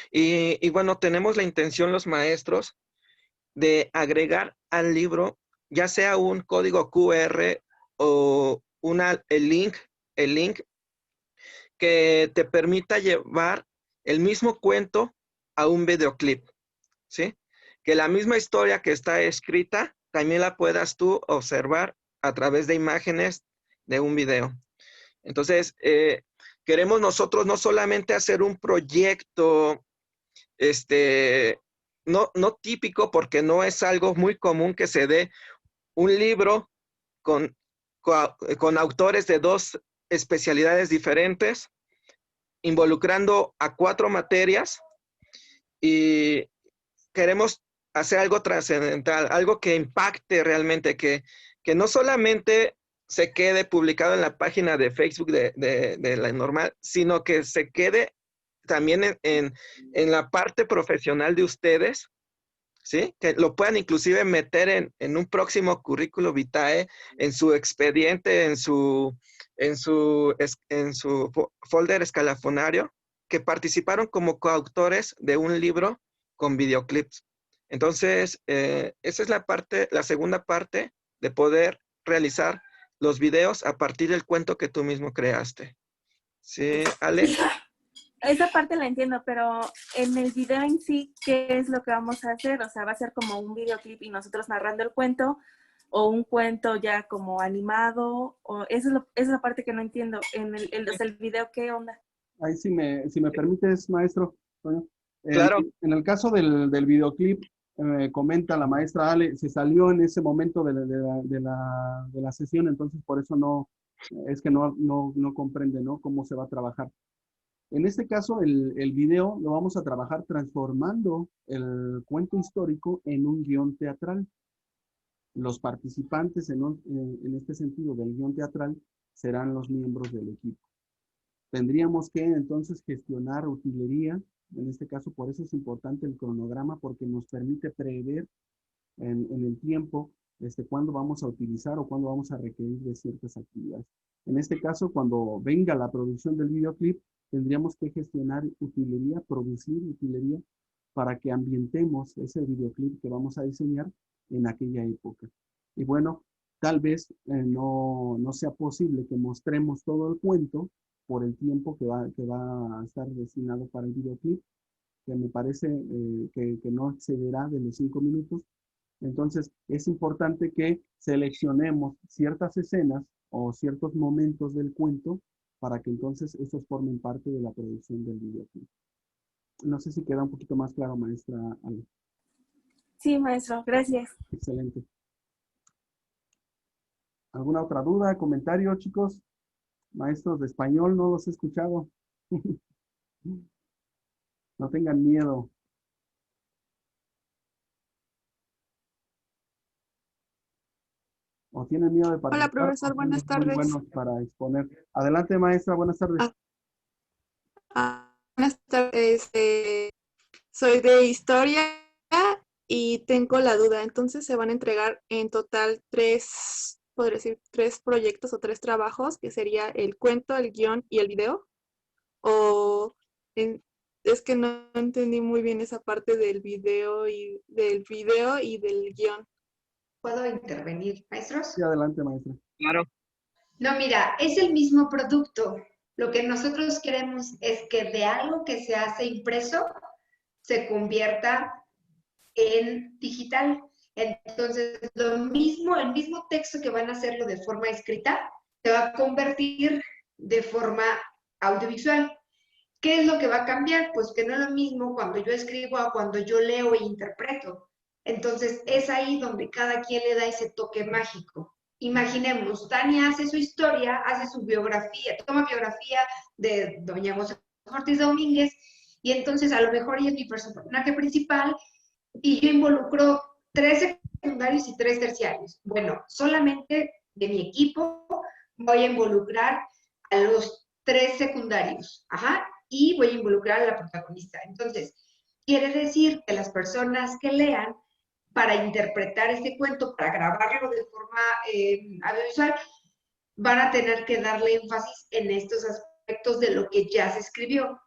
Speaker 3: Y bueno, tenemos la intención los maestros de agregar al libro ya sea un código QR o el link que te permita llevar el mismo cuento a un videoclip, ¿sí? Que la misma historia que está escrita también la puedas tú observar a través de imágenes de un video. Entonces, queremos nosotros no solamente hacer un proyecto, no típico, porque no es algo muy común que se dé un libro con autores de dos especialidades diferentes, involucrando a 4 materias, y queremos hacer algo trascendental, algo que impacte realmente, que no solamente se quede publicado en la página de Facebook de la normal, sino que se quede también en la parte profesional de ustedes, ¿sí? Que lo puedan inclusive meter en un próximo currículo vitae, en su expediente, en su folder escalafonario, que participaron como coautores de un libro con videoclips. Entonces, esa es la segunda parte de poder realizar los videos a partir del cuento que tú mismo creaste. ¿Sí, Ale?
Speaker 6: Esa parte la entiendo, pero en el video en sí, ¿qué es lo que vamos a hacer? O sea, ¿va a ser como un videoclip y nosotros narrando el cuento? ¿O un cuento ya como animado? O esa es la parte que no entiendo. En el video, ¿qué onda?
Speaker 1: Ahí si me permites, maestro, Toño.
Speaker 3: Claro.
Speaker 1: En el caso del videoclip, comenta la maestra Ale, se salió en ese momento de la sesión, entonces por eso no comprende, ¿no?, cómo se va a trabajar. En este caso, el video lo vamos a trabajar transformando el cuento histórico en un guión teatral. Los participantes en este sentido del guión teatral serán los miembros del equipo. Tendríamos que entonces gestionar utilería, en este caso por eso es importante el cronograma, porque nos permite prever en el tiempo cuándo vamos a utilizar o cuándo vamos a requerir de ciertas actividades. En este caso, cuando venga la producción del videoclip, tendríamos que gestionar utilería, producir utilería, para que ambientemos ese videoclip que vamos a diseñar en aquella época. Y bueno, tal vez no sea posible que mostremos todo el cuento por el tiempo que va a estar destinado para el videoclip, que me parece que no excederá de los 5 minutos. Entonces, es importante que seleccionemos ciertas escenas o ciertos momentos del cuento para que entonces estos formen parte de la producción del videoclip. No sé si queda un poquito más claro, maestra Ale.
Speaker 6: Sí, maestro, gracias.
Speaker 1: Excelente. ¿Alguna otra duda, comentario, chicos? Maestros de español, no los he escuchado. No tengan miedo. ¿O tienen miedo de participar?
Speaker 7: Hola, profesor, buenas tardes.
Speaker 1: Muy buenos para exponer. Adelante, maestra, buenas tardes.
Speaker 7: Buenas tardes. Soy de historia y tengo la duda. Entonces, ¿se van a entregar en total 3, podría decir, 3 proyectos o 3 trabajos, que sería el cuento, el guión y el video? Es que no entendí muy bien esa parte del video y del guión.
Speaker 2: ¿Puedo intervenir, maestros?
Speaker 1: Sí, adelante, maestra.
Speaker 3: Claro.
Speaker 2: No, mira, es el mismo producto. Lo que nosotros queremos es que de algo que se hace impreso se convierta en digital. Entonces, lo mismo, el mismo texto que van a hacerlo de forma escrita, se va a convertir de forma audiovisual. ¿Qué es lo que va a cambiar? Pues que no es lo mismo cuando yo escribo a cuando yo leo e interpreto. Entonces, es ahí donde cada quien le da ese toque mágico. Imaginemos, Tania hace su historia, hace su biografía, toma biografía de doña José Ortiz Domínguez, y entonces a lo mejor ella es mi personaje principal, y yo involucro 3 secundarios y 3 terciarios. Bueno, solamente de mi equipo voy a involucrar a los 3 secundarios, y voy a involucrar a la protagonista. Entonces, quiere decir que las personas que lean para interpretar este cuento, para grabarlo de forma audiovisual, van a tener que darle énfasis en estos aspectos de lo que ya se escribió.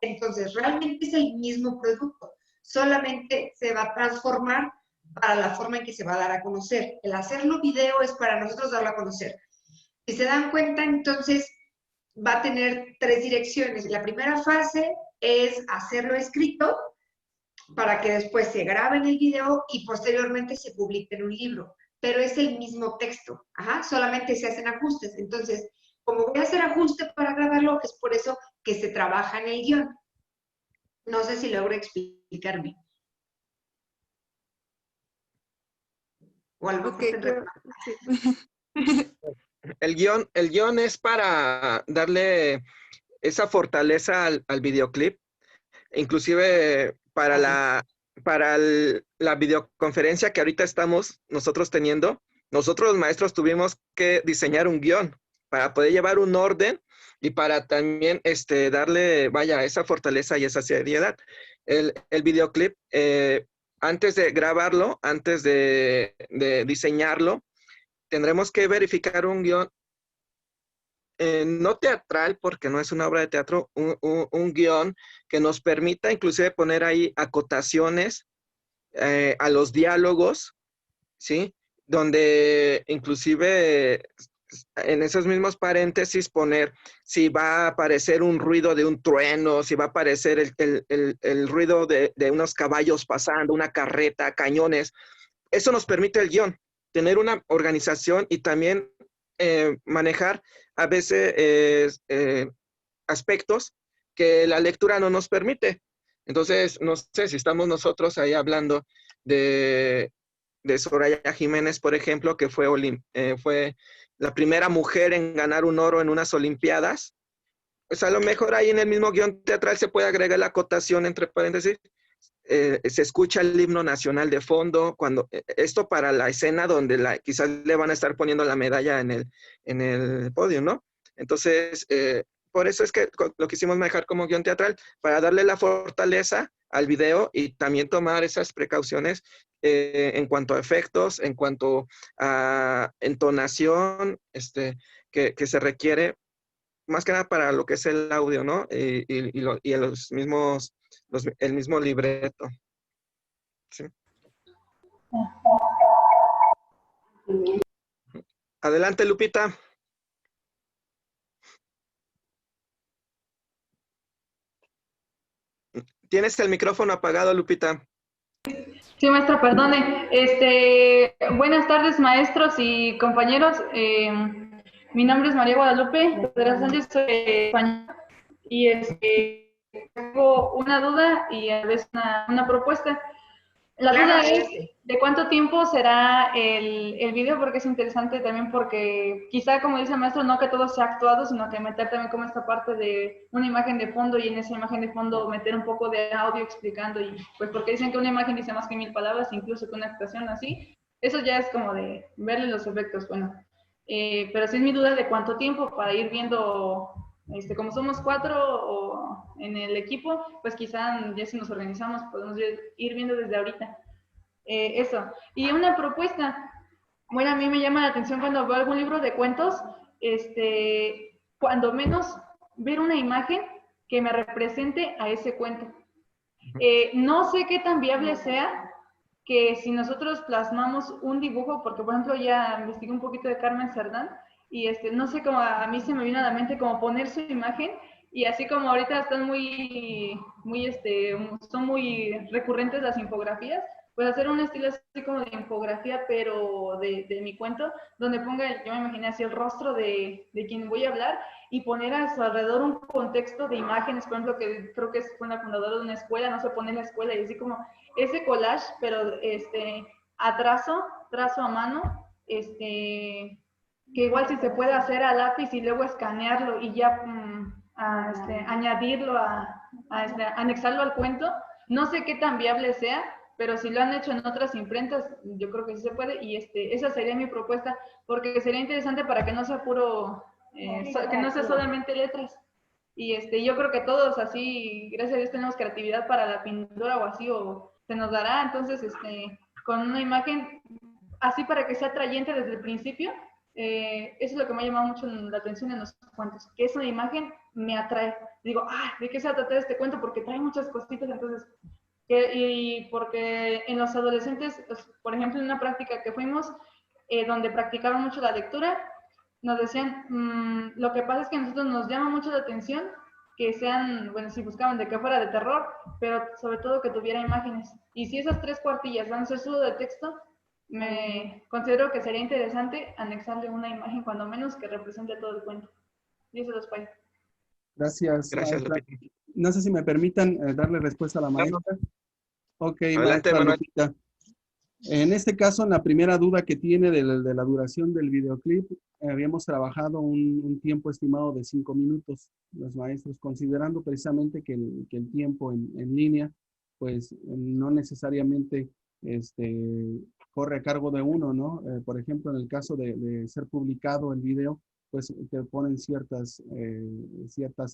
Speaker 2: Entonces, realmente es el mismo producto, solamente se va a transformar para la forma en que se va a dar a conocer. El hacerlo video es para nosotros darlo a conocer. Si se dan cuenta, entonces va a tener 3 direcciones. La primera fase es hacerlo escrito para que después se grabe en el video y posteriormente se publique en un libro. Pero es el mismo texto, solamente se hacen ajustes. Entonces, como voy a hacer ajuste para grabarlo, es por eso que se trabaja en el guión. No sé si logro explicarme. O algo
Speaker 7: Ok, creo, sí.
Speaker 3: El guión es para darle esa fortaleza al videoclip, inclusive para la videoconferencia que ahorita estamos nosotros teniendo. Nosotros los maestros tuvimos que diseñar un guión para poder llevar un orden y para también darle, vaya, esa fortaleza y esa seriedad. El videoclip, antes de grabarlo, antes de diseñarlo, tendremos que verificar un guión, no teatral, porque no es una obra de teatro, un guión que nos permita inclusive poner ahí acotaciones a los diálogos, ¿sí? Donde inclusive en esos mismos paréntesis poner si va a aparecer un ruido de un trueno, si va a aparecer el ruido de unos caballos pasando, una carreta, cañones. Eso nos permite el guión, tener una organización y también manejar a veces aspectos que la lectura no nos permite. Entonces, no sé si estamos nosotros ahí hablando de Soraya Jiménez, por ejemplo, que fue la primera mujer en ganar un oro en unas Olimpiadas. Pues a lo mejor ahí en el mismo guión teatral se puede agregar la acotación entre paréntesis. Se escucha el himno nacional de fondo, esto para la escena donde quizás le van a estar poniendo la medalla en el podio, ¿no? Entonces, por eso es que lo quisimos manejar como guión teatral, para darle la fortaleza al video y también tomar esas precauciones en cuanto a efectos, en cuanto a entonación, que se requiere, más que nada para lo que es el audio, ¿no? Y los mismos, el mismo libreto. ¿Sí? Adelante, Lupita. Tienes el micrófono apagado, Lupita.
Speaker 8: Sí, maestra, perdone. Buenas tardes, maestros y compañeros. Mi nombre es María Guadalupe Pedro Sánchez, soy española y tengo una duda y a veces una propuesta. La duda es de cuánto tiempo será el video, porque es interesante también porque quizá, como dice el maestro, no que todo sea actuado, sino que meter también como esta parte de una imagen de fondo y en esa imagen de fondo meter un poco de audio explicando, y pues porque dicen que una imagen dice más que 1000 palabras, incluso con una actuación así, eso ya es como de verle los efectos, bueno. Pero sí es mi duda de cuánto tiempo para ir viendo, como somos 4 en el equipo, pues quizá ya si nos organizamos podemos ir viendo desde ahorita. Eso. Y una propuesta, bueno, a mí me llama la atención cuando veo algún libro de cuentos, cuando menos ver una imagen que me represente a ese cuento. No sé qué tan viable sea que si nosotros plasmamos un dibujo, porque por ejemplo ya investigué un poquito de Carmen Cerdán, y no sé, cómo a mí se me vino a la mente como poner su imagen, y así como ahorita están son muy recurrentes las infografías, pues hacer un estilo así como de infografía, pero de mi cuento, donde ponga, yo me imaginé así el rostro de quien voy a hablar y poner a su alrededor un contexto de imágenes, por ejemplo, que creo que fue una fundadora de una escuela, no sé, poner la escuela y así como ese collage, pero a trazo a mano, que igual si se puede hacer a lápiz y luego escanearlo y ya añadirlo, anexarlo al cuento. No sé qué tan viable sea, pero si lo han hecho en otras imprentas, yo creo que sí se puede y esa sería mi propuesta, porque sería interesante para que no sea puro, que no sea solamente letras. Y yo creo que todos así, gracias a Dios, tenemos creatividad para la pintura o así, o se nos dará, entonces, con una imagen así para que sea atrayente desde el principio, eso es lo que me ha llamado mucho la atención en los cuentos, que esa imagen me atrae. Digo, ¿de qué se va a tratar este cuento? Porque trae muchas cositas, entonces, y porque en los adolescentes, por ejemplo, en una práctica que fuimos, donde practicaban mucho la lectura, nos decían, lo que pasa es que a nosotros nos llama mucho la atención que sean, bueno, si buscaban de que fuera de terror, pero sobre todo que tuviera imágenes. Y si esas 3 cuartillas van a ser solo de texto, me considero que sería interesante anexarle una imagen, cuando menos, que represente todo el cuento. Y eso los payo.
Speaker 1: Gracias,
Speaker 3: Gracias,
Speaker 1: maestra.
Speaker 3: Lupita.
Speaker 1: No sé si me permitan darle respuesta a la
Speaker 3: Claro.
Speaker 1: maestra. Ok,
Speaker 3: Adelante,
Speaker 1: maestra
Speaker 3: Manuel.
Speaker 1: Lupita. En este caso, en la primera duda que tiene de la duración del videoclip, habíamos trabajado un tiempo estimado de 5 minutos, los maestros, considerando precisamente que el tiempo en línea, pues no necesariamente corre a cargo de uno, ¿no? Por ejemplo, en el caso de ser publicado el video, pues te ponen ciertas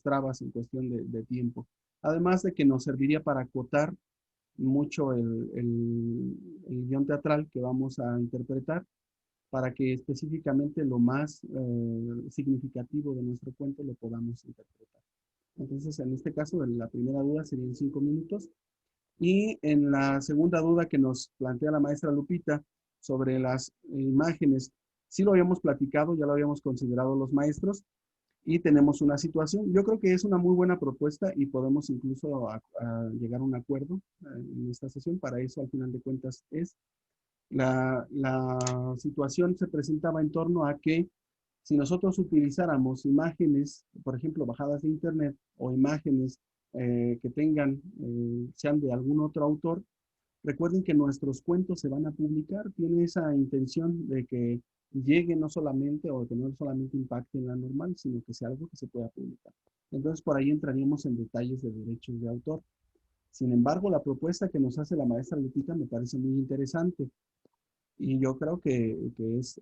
Speaker 1: trabas en cuestión de tiempo. Además de que nos serviría para acotar mucho el guión teatral que vamos a interpretar para que específicamente lo más significativo de nuestro cuento lo podamos interpretar. Entonces, en este caso, en la primera duda serían 5 minutos. Y en la segunda duda que nos plantea la maestra Lupita sobre las imágenes, sí lo habíamos platicado, ya lo habíamos considerado los maestros, y tenemos una situación. Yo creo que es una muy buena propuesta y podemos incluso a llegar a un acuerdo en esta sesión. Para eso, al final de cuentas, la situación se presentaba en torno a que si nosotros utilizáramos imágenes, por ejemplo, bajadas de internet o imágenes que sean de algún otro autor, recuerden que nuestros cuentos se van a publicar, tiene esa intención de que llegue no solamente o que no solamente impacte en la normal, sino que sea algo que se pueda publicar. Entonces, por ahí entraríamos en detalles de derechos de autor. Sin embargo, la propuesta que nos hace la maestra Lupita me parece muy interesante y yo creo que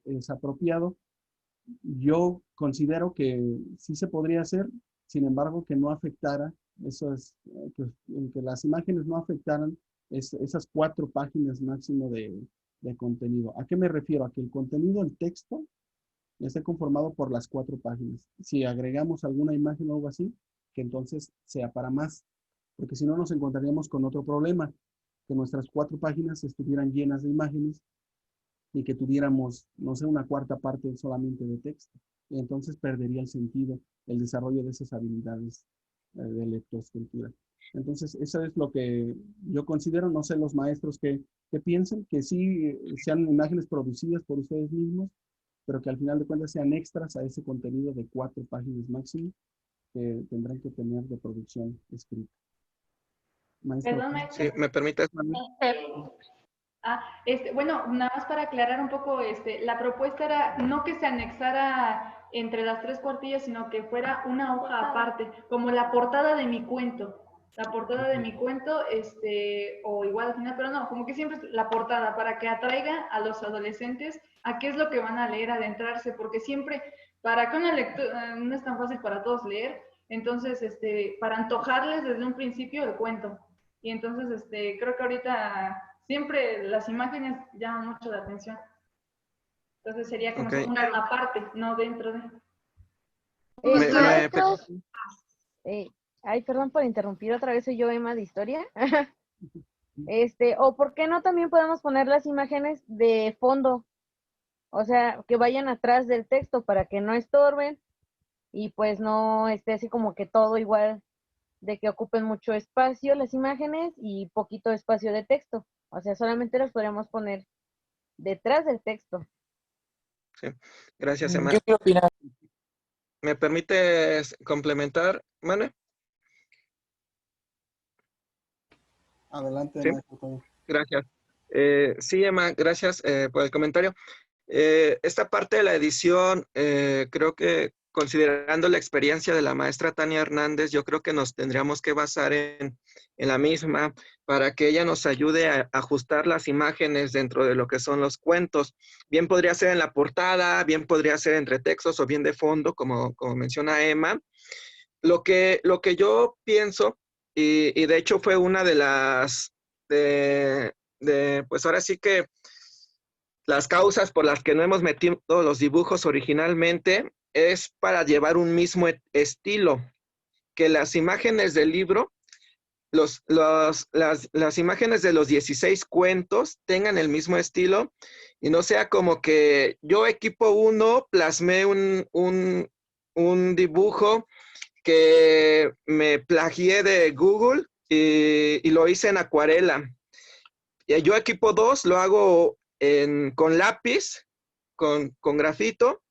Speaker 1: es apropiado. Yo considero que sí se podría hacer, sin embargo, que no afectara, que las imágenes no afectaran esas 4 páginas máximo de contenido. ¿A qué me refiero? A que el contenido, el texto, esté conformado por las 4 páginas. Si agregamos alguna imagen o algo así, que entonces sea para más, porque si no nos encontraríamos con otro problema, que nuestras 4 páginas estuvieran llenas de imágenes y que tuviéramos, no sé, una 4ª parte solamente de texto. Y entonces perdería el sentido, el desarrollo de esas habilidades de lectoescritura. Entonces, eso es lo que yo considero, no sé los maestros que piensen, que sí sean imágenes producidas por ustedes mismos, pero que al final de cuentas sean extras a ese contenido de 4 páginas máximo que tendrán que tener de producción escrita. Maestro.
Speaker 8: Perdón, maestro.
Speaker 3: Sí, ¿me permites, Manuel?
Speaker 8: Bueno, nada más para aclarar un poco, la propuesta era no que se anexara entre las 3 cuartillas, sino que fuera una hoja aparte, como la portada de mi cuento. La portada de mi cuento, o igual al final, pero no, como que siempre es la portada, para que atraiga a los adolescentes a qué es lo que van a leer, adentrarse, porque siempre, para que una lectura, no es tan fácil para todos leer, entonces, para antojarles desde un principio el cuento. Y entonces, creo que ahorita siempre las imágenes llaman mucho la atención. Entonces sería como una aparte, no dentro de.
Speaker 4: Ay, perdón por interrumpir otra vez, soy yo, Emma, de Historia. O por qué no también podemos poner las imágenes de fondo, o sea, que vayan atrás del texto para que no estorben y pues no esté así como que todo igual de que ocupen mucho espacio las imágenes y poquito espacio de texto. O sea, solamente las podríamos poner detrás del texto.
Speaker 3: Sí. Gracias, Emma.
Speaker 9: Yo quiero opinar.
Speaker 3: ¿Me permites complementar, Manuel?
Speaker 1: Adelante,
Speaker 3: Sí.
Speaker 1: maestro Toño.
Speaker 3: Gracias. Sí, Emma, gracias por el comentario. Esta parte de la edición, creo que considerando la experiencia de la maestra Tania Hernández, yo creo que nos tendríamos que basar en la misma para que ella nos ayude a ajustar las imágenes dentro de lo que son los cuentos. Bien podría ser en la portada, bien podría ser entre textos o bien de fondo, como menciona Emma. Lo que yo pienso, y de hecho fue una de las, pues ahora sí que las causas por las que no hemos metido los dibujos originalmente es para llevar un mismo estilo, que las imágenes del libro, las imágenes de los 16 cuentos tengan el mismo estilo y no sea como que yo equipo 1 plasmé un dibujo que me plagié de Google y lo hice en acuarela. Y yo equipo 2 lo hago con lápiz, con grafito.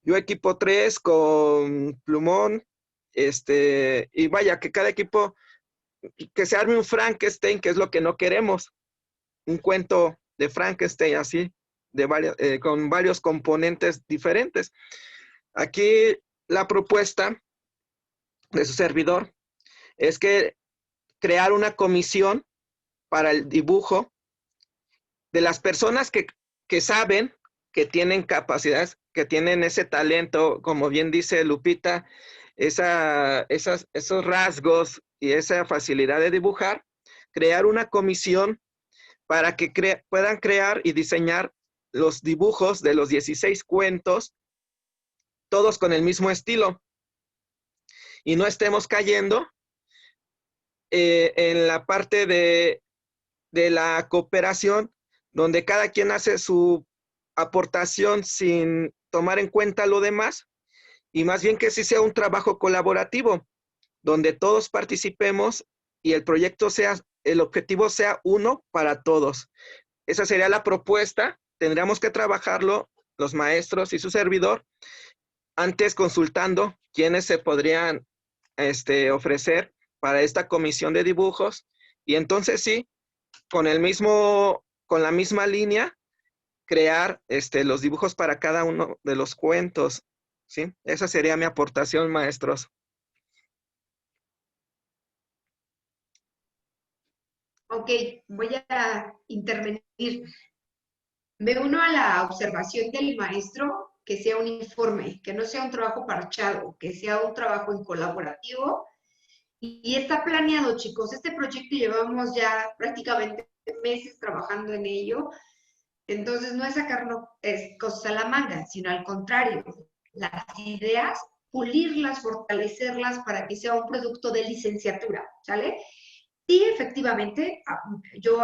Speaker 3: Yo equipo 3 con plumón. Y vaya, que cada equipo, que se arme un Frankenstein, que es lo que no queremos. Un cuento de Frankenstein así, con varios componentes diferentes. Aquí la propuesta de su servidor es que crear una comisión para el dibujo de las personas que saben, que tienen capacidades, que tienen ese talento, como bien dice Lupita, esos rasgos y esa facilidad de dibujar, crear una comisión para que puedan crear y diseñar los dibujos de los 16 cuentos, todos con el mismo estilo. Y no estemos cayendo en la parte de la cooperación, donde cada quien hace su aportación sin tomar en cuenta lo demás, y más bien que sí sea un trabajo colaborativo, donde todos participemos y el objetivo sea uno para todos. Esa sería la propuesta. Tendríamos que trabajarlo los maestros y su servidor, antes consultando quiénes se podrían ofrecer para esta comisión de dibujos, y entonces sí, con la misma línea, crear los dibujos para cada uno de los cuentos, ¿sí? Esa sería mi aportación, maestros.
Speaker 2: Ok, voy a intervenir. Me uno a la observación del maestro, que sea un informe, que no sea un trabajo parchado, que sea un trabajo en colaborativo. Y está planeado, chicos. Este proyecto llevamos ya prácticamente meses trabajando en ello. Entonces, no es sacarnos cosas a la manga, sino al contrario, las ideas, pulirlas, fortalecerlas para que sea un producto de licenciatura, ¿sale? Sí, efectivamente, yo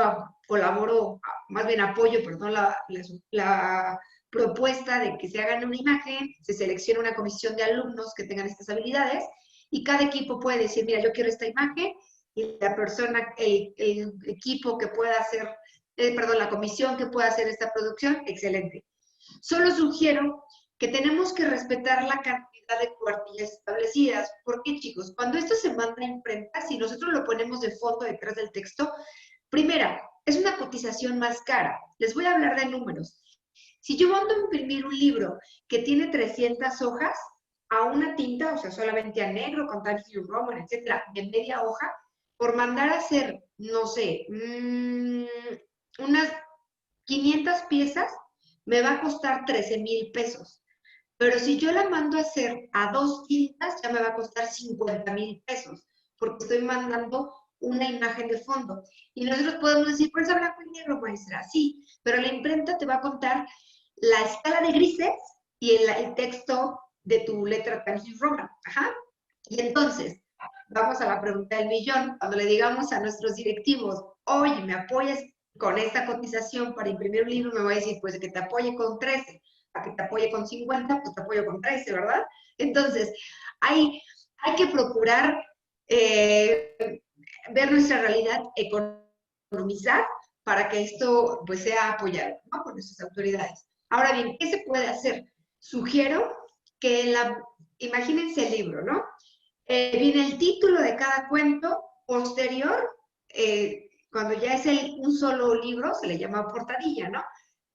Speaker 2: colaboro, más bien apoyo, perdón, la propuesta de que se hagan una imagen, se selecciona una comisión de alumnos que tengan estas habilidades y cada equipo puede decir, mira, yo quiero esta imagen, y la persona, el equipo que pueda hacer, perdón, la comisión que pueda hacer esta producción, excelente. Solo sugiero que tenemos que respetar la cantidad de cuartillas establecidas. ¿Por qué, chicos? Cuando esto se manda a imprenta, si nosotros lo ponemos de fondo detrás del texto, primera, es una cotización más cara. Les voy a hablar de números. Si yo mando a imprimir un libro que tiene 300 hojas, a una tinta, o sea, solamente a negro, con Times New Roman, etcétera, de media hoja, por mandar a hacer, no sé, unas 500 piezas, me va a costar 13,000 pesos. Pero si yo la mando a hacer a 2 tintas, ya me va a costar 50,000 pesos, porque estoy mandando una imagen de fondo. Y nosotros podemos decir, pues es blanco y negro, maestra, sí, pero la imprenta te va a contar la escala de grises y el texto de tu letra Times New Roman. Ajá. Y entonces, vamos a la pregunta del millón. Cuando le digamos a nuestros directivos, oye, ¿me apoyas con esta cotización para imprimir un libro? Me va a decir, pues que te apoye con 13. A que te apoye con 50, pues te apoyo con 13, ¿verdad? Entonces, hay que procurar ver nuestra realidad, economizar para que esto pues sea apoyado, ¿no?, por nuestras autoridades. Ahora bien, ¿qué se puede hacer? Sugiero que imagínense el libro, ¿no? Viene el título de cada cuento, posterior, cuando ya es un solo libro, se le llama portadilla, ¿no?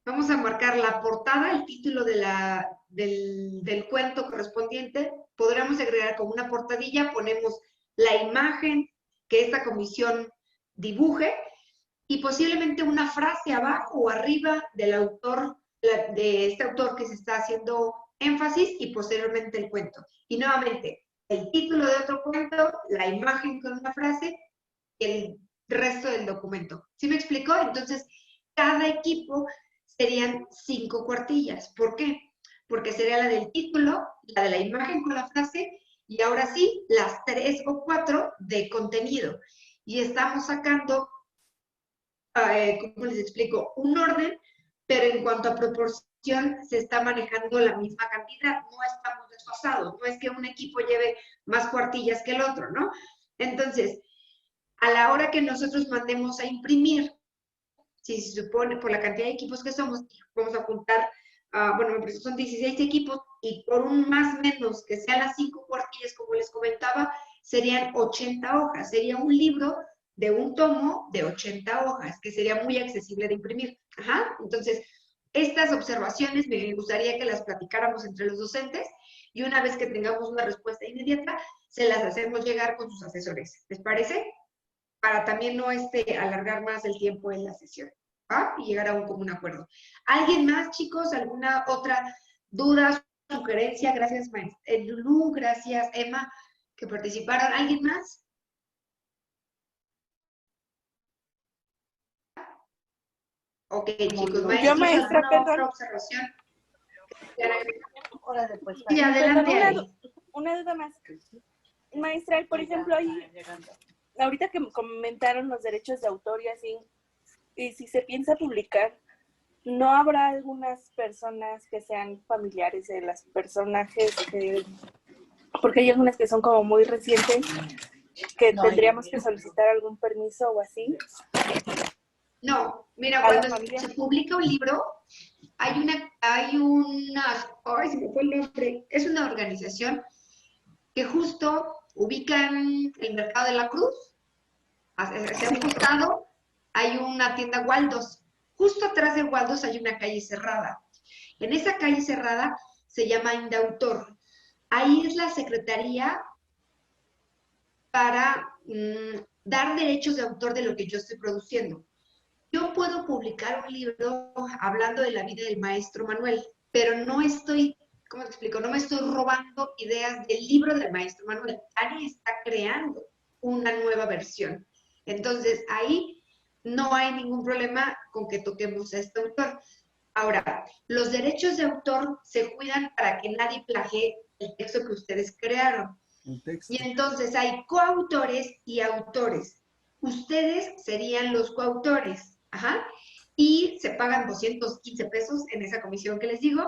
Speaker 2: Vamos a marcar la portada, el título del cuento correspondiente, podríamos agregar como una portadilla, ponemos la imagen que esta comisión dibuje y posiblemente una frase abajo o arriba del autor, de este autor que se está haciendo énfasis y posteriormente el cuento. Y nuevamente, el título de otro cuento, la imagen con una frase y el resto del documento. ¿Sí me explicó? Entonces, cada equipo serían 5 cuartillas. ¿Por qué? Porque sería la del título, la de la imagen con la frase y ahora sí, las 3 o 4 de contenido. Y estamos sacando, ¿cómo les explico? Un orden, pero en cuanto a proporción se está manejando la misma cantidad, no estamos desfasados, no es que un equipo lleve más cuartillas que el otro, ¿no? Entonces, a la hora que nosotros mandemos a imprimir, si se supone por la cantidad de equipos que somos, vamos a juntar, bueno, me parece son 16 equipos, y por un más o menos que sean las 5 cuartillas, como les comentaba, serían 80 hojas, sería un libro de un tomo de 80 hojas, que sería muy accesible de imprimir. Ajá. Entonces, estas observaciones me gustaría que las platicáramos entre los docentes, y una vez que tengamos una respuesta inmediata, se las hacemos llegar con sus asesores. ¿Les parece? Para también no alargar más el tiempo en la sesión, ¿va? Y llegar a un común acuerdo. ¿Alguien más, chicos? ¿Alguna otra duda, sugerencia? Gracias, Lulú, gracias, Emma, que participaron. ¿Alguien más? Ok, chicos,
Speaker 6: Yo, maestra,
Speaker 2: ¿alguna
Speaker 6: perdón.
Speaker 2: otra observación?
Speaker 6: Pues,
Speaker 2: Sí, adelante.
Speaker 6: Perdón, una duda más. Maestra, por ejemplo, ahorita que comentaron los derechos de autor y así, y si se piensa publicar, ¿no habrá algunas personas que sean familiares de los personajes? Porque hay algunas que son como muy recientes, que tendríamos que solicitar algún permiso o así.
Speaker 2: No, mira, cuando se publica un libro, hay una, ay, se me fue el nombre, es una organización que justo ubica en el Mercado de la Cruz, hacia un costado hay una tienda Waldos, justo atrás de Waldos hay una calle cerrada. En esa calle cerrada se llama Indautor. Ahí es la secretaría para dar derechos de autor de lo que yo estoy produciendo. Yo puedo publicar un libro hablando de la vida del maestro Manuel, pero no estoy, ¿cómo te explico? No me estoy robando ideas del libro del maestro Manuel. Ani está creando una nueva versión. Entonces, ahí no hay ningún problema con que toquemos a este autor. Ahora, los derechos de autor se cuidan para que nadie plagie el texto que ustedes crearon. Y entonces hay coautores y autores. Ustedes serían los coautores. Ajá. Y se pagan 215 pesos en esa comisión que les digo.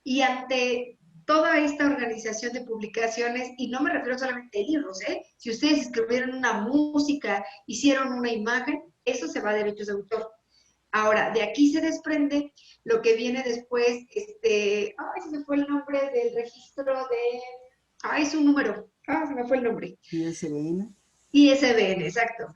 Speaker 2: Y ante toda esta organización de publicaciones, y no me refiero solamente a libros, si ustedes escribieron una música, hicieron una imagen, eso se va a derechos de autor. Ahora, de aquí se desprende lo que viene después, ay, se me fue el nombre del registro de, es un número, se me fue el nombre.
Speaker 1: ISBN.
Speaker 2: ISBN, exacto.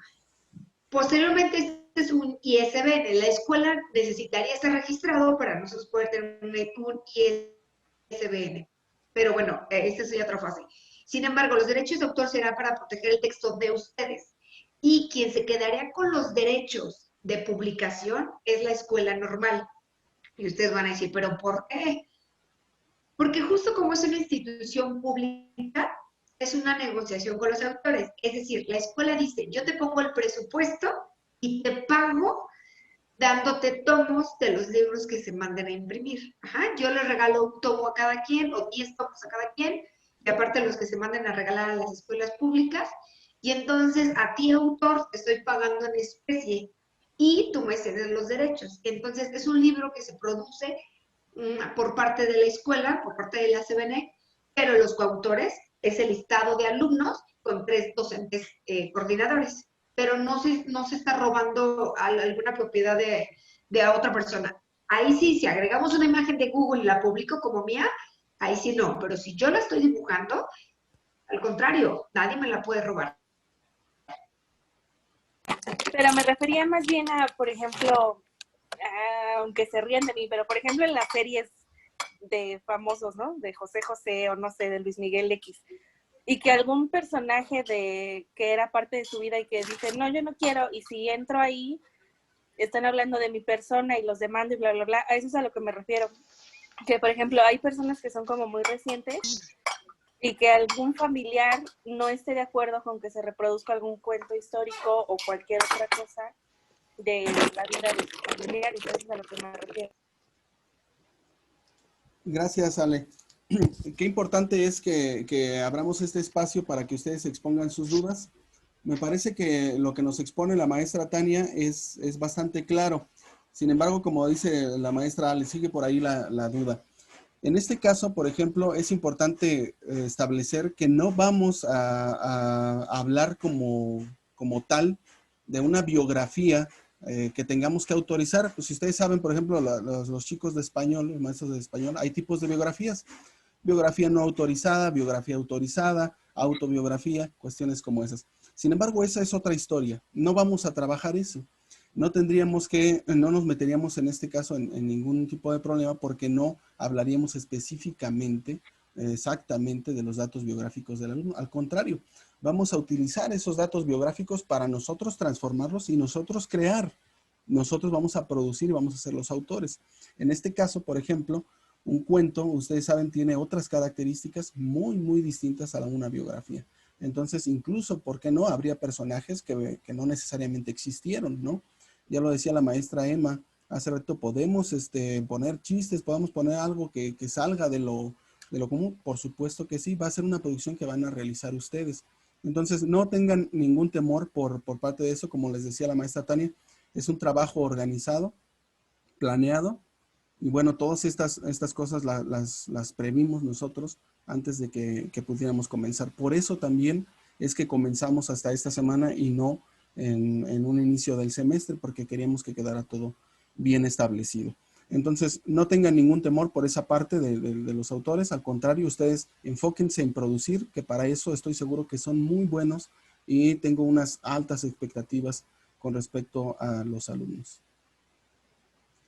Speaker 2: Posteriormente, este es un ISBN. La escuela necesitaría estar registrado para nosotros poder tener un ISBN. Pero bueno, esta sería otra fase. Sin embargo, los derechos de autor serán para proteger el texto de ustedes. Y quien se quedaría con los derechos de publicación es la escuela normal. Y ustedes van a decir, ¿pero por qué? Porque justo como es una institución pública, es una negociación con los autores. Es decir, la escuela dice, yo te pongo el presupuesto y te pago dándote tomos de los libros que se manden a imprimir. Ajá, yo le regalo un tomo a cada quien o 10 tomos a cada quien, y aparte los que se manden a regalar a las escuelas públicas. Y entonces a ti, autor, te estoy pagando en especie y tú me cedes los derechos. Entonces es un libro que se produce por parte de la escuela, por parte de la CBN, pero los coautores ese listado de alumnos con 3 docentes coordinadores, pero no se está robando alguna propiedad de a otra persona. Ahí sí, si agregamos una imagen de Google y la publico como mía, ahí sí no, pero si yo la estoy dibujando, al contrario, nadie me la puede robar.
Speaker 6: Pero me refería más bien a, por ejemplo, aunque se rían de mí, pero por ejemplo en las series de famosos, ¿no? De José José o no sé, de Luis Miguel X. Y que algún personaje que era parte de su vida y que dice, no, yo no quiero, y si entro ahí, están hablando de mi persona y los demando y bla, bla, bla. A eso es a lo que me refiero. Que, por ejemplo, hay personas que son como muy recientes y que algún familiar no esté de acuerdo con que se reproduzca algún cuento histórico o cualquier otra cosa de la vida de su familiar, y eso es a lo que me refiero.
Speaker 1: Gracias, Ale. Qué importante es que abramos este espacio para que ustedes expongan sus dudas. Me parece que lo que nos expone la maestra Tania es bastante claro. Sin embargo, como dice la maestra Ale, sigue por ahí la duda. En este caso, por ejemplo, es importante establecer que no vamos a hablar como tal de una biografía que tengamos que autorizar. Pues si ustedes saben, por ejemplo, los chicos de español, los maestros de español, hay tipos de biografías. Biografía no autorizada, biografía autorizada, autobiografía, cuestiones como esas. Sin embargo, esa es otra historia. No vamos a trabajar eso. No nos meteríamos en este caso en ningún tipo de problema porque no hablaríamos específicamente, exactamente de los datos biográficos del alumno. Al contrario, vamos a utilizar esos datos biográficos para nosotros transformarlos y nosotros crear. Nosotros vamos a producir y vamos a ser los autores. En este caso, por ejemplo, un cuento, ustedes saben, tiene otras características muy, muy distintas a una biografía. Entonces, incluso, ¿por qué no? Habría personajes que no necesariamente existieron, ¿no? Ya lo decía la maestra Emma hace rato, podemos poner chistes, podemos poner algo que salga de lo común. Por supuesto que sí, va a ser una producción que van a realizar ustedes. Entonces, no tengan ningún temor por parte de eso. Como les decía la maestra Tania, es un trabajo organizado, planeado. Y bueno, todas estas cosas las previmos nosotros antes de que pudiéramos comenzar. Por eso también es que comenzamos hasta esta semana y no en un inicio del semestre, porque queríamos que quedara todo bien establecido. Entonces, no tengan ningún temor por esa parte de los autores. Al contrario, ustedes enfóquense en producir, que para eso estoy seguro que son muy buenos y tengo unas altas expectativas con respecto a los alumnos.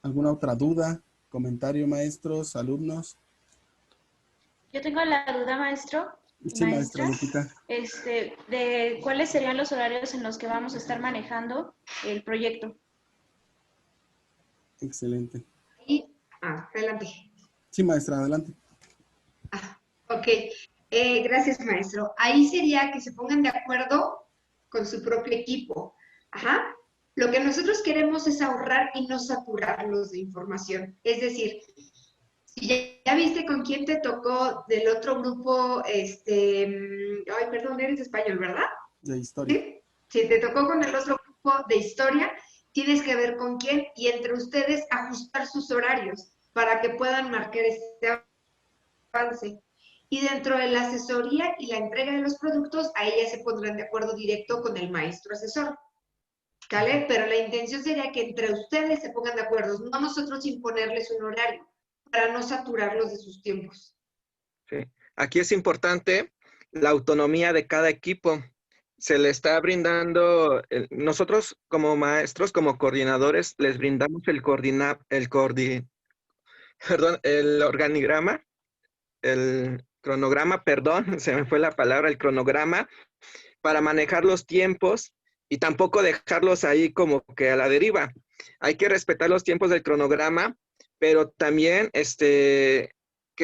Speaker 1: ¿Alguna otra duda? ¿Comentario, maestros, alumnos?
Speaker 9: Yo tengo la duda, maestro.
Speaker 1: Sí, maestra Lupita.
Speaker 9: De cuáles serían los horarios en los que vamos a estar manejando el proyecto.
Speaker 1: Excelente.
Speaker 2: Adelante.
Speaker 1: Sí, maestra, adelante.
Speaker 2: Ok. Gracias, maestro. Ahí sería que se pongan de acuerdo con su propio equipo. Ajá. Lo que nosotros queremos es ahorrar y no saturarlos de información. Es decir, si ya viste con quién te tocó del otro grupo, ay, perdón, eres de español, ¿verdad?
Speaker 1: De historia.
Speaker 2: ¿Sí? Si te tocó con el otro grupo de historia, tienes que ver con quién y entre ustedes ajustar sus horarios para que puedan marcar este avance. Y dentro de la asesoría y la entrega de los productos, ahí ya se pondrán de acuerdo directo con el maestro asesor. ¿Vale? Pero la intención sería que entre ustedes se pongan de acuerdo, no nosotros imponerles un horario, para no saturarlos de sus tiempos.
Speaker 3: Sí. Aquí es importante la autonomía de cada equipo. Se le está brindando, nosotros como maestros, como coordinadores, les brindamos el organigrama, el cronograma, perdón, se me fue la palabra, el cronograma, para manejar los tiempos y tampoco dejarlos ahí como que a la deriva. Hay que respetar los tiempos del cronograma, pero también que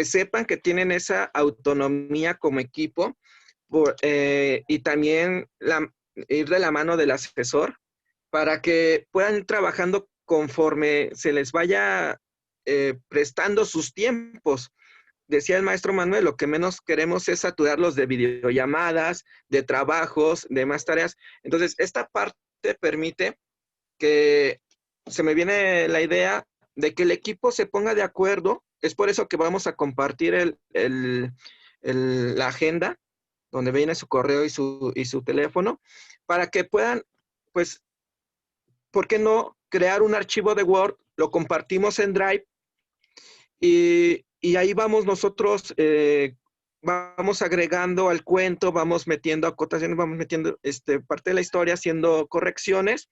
Speaker 3: sepan que tienen esa autonomía como equipo y también ir de la mano del asesor para que puedan ir trabajando conforme se les vaya prestando sus tiempos. Decía el maestro Manuel, lo que menos queremos es saturarlos de videollamadas, de trabajos, de más tareas. Entonces, esta parte permite que se me viene la idea de que el equipo se ponga de acuerdo. Es por eso que vamos a compartir la agenda donde viene su correo y su teléfono, para que puedan, pues, ¿por qué no crear un archivo de Word? Lo compartimos en Drive y ahí vamos nosotros, vamos agregando al cuento, vamos metiendo acotaciones, vamos metiendo parte de la historia, haciendo correcciones.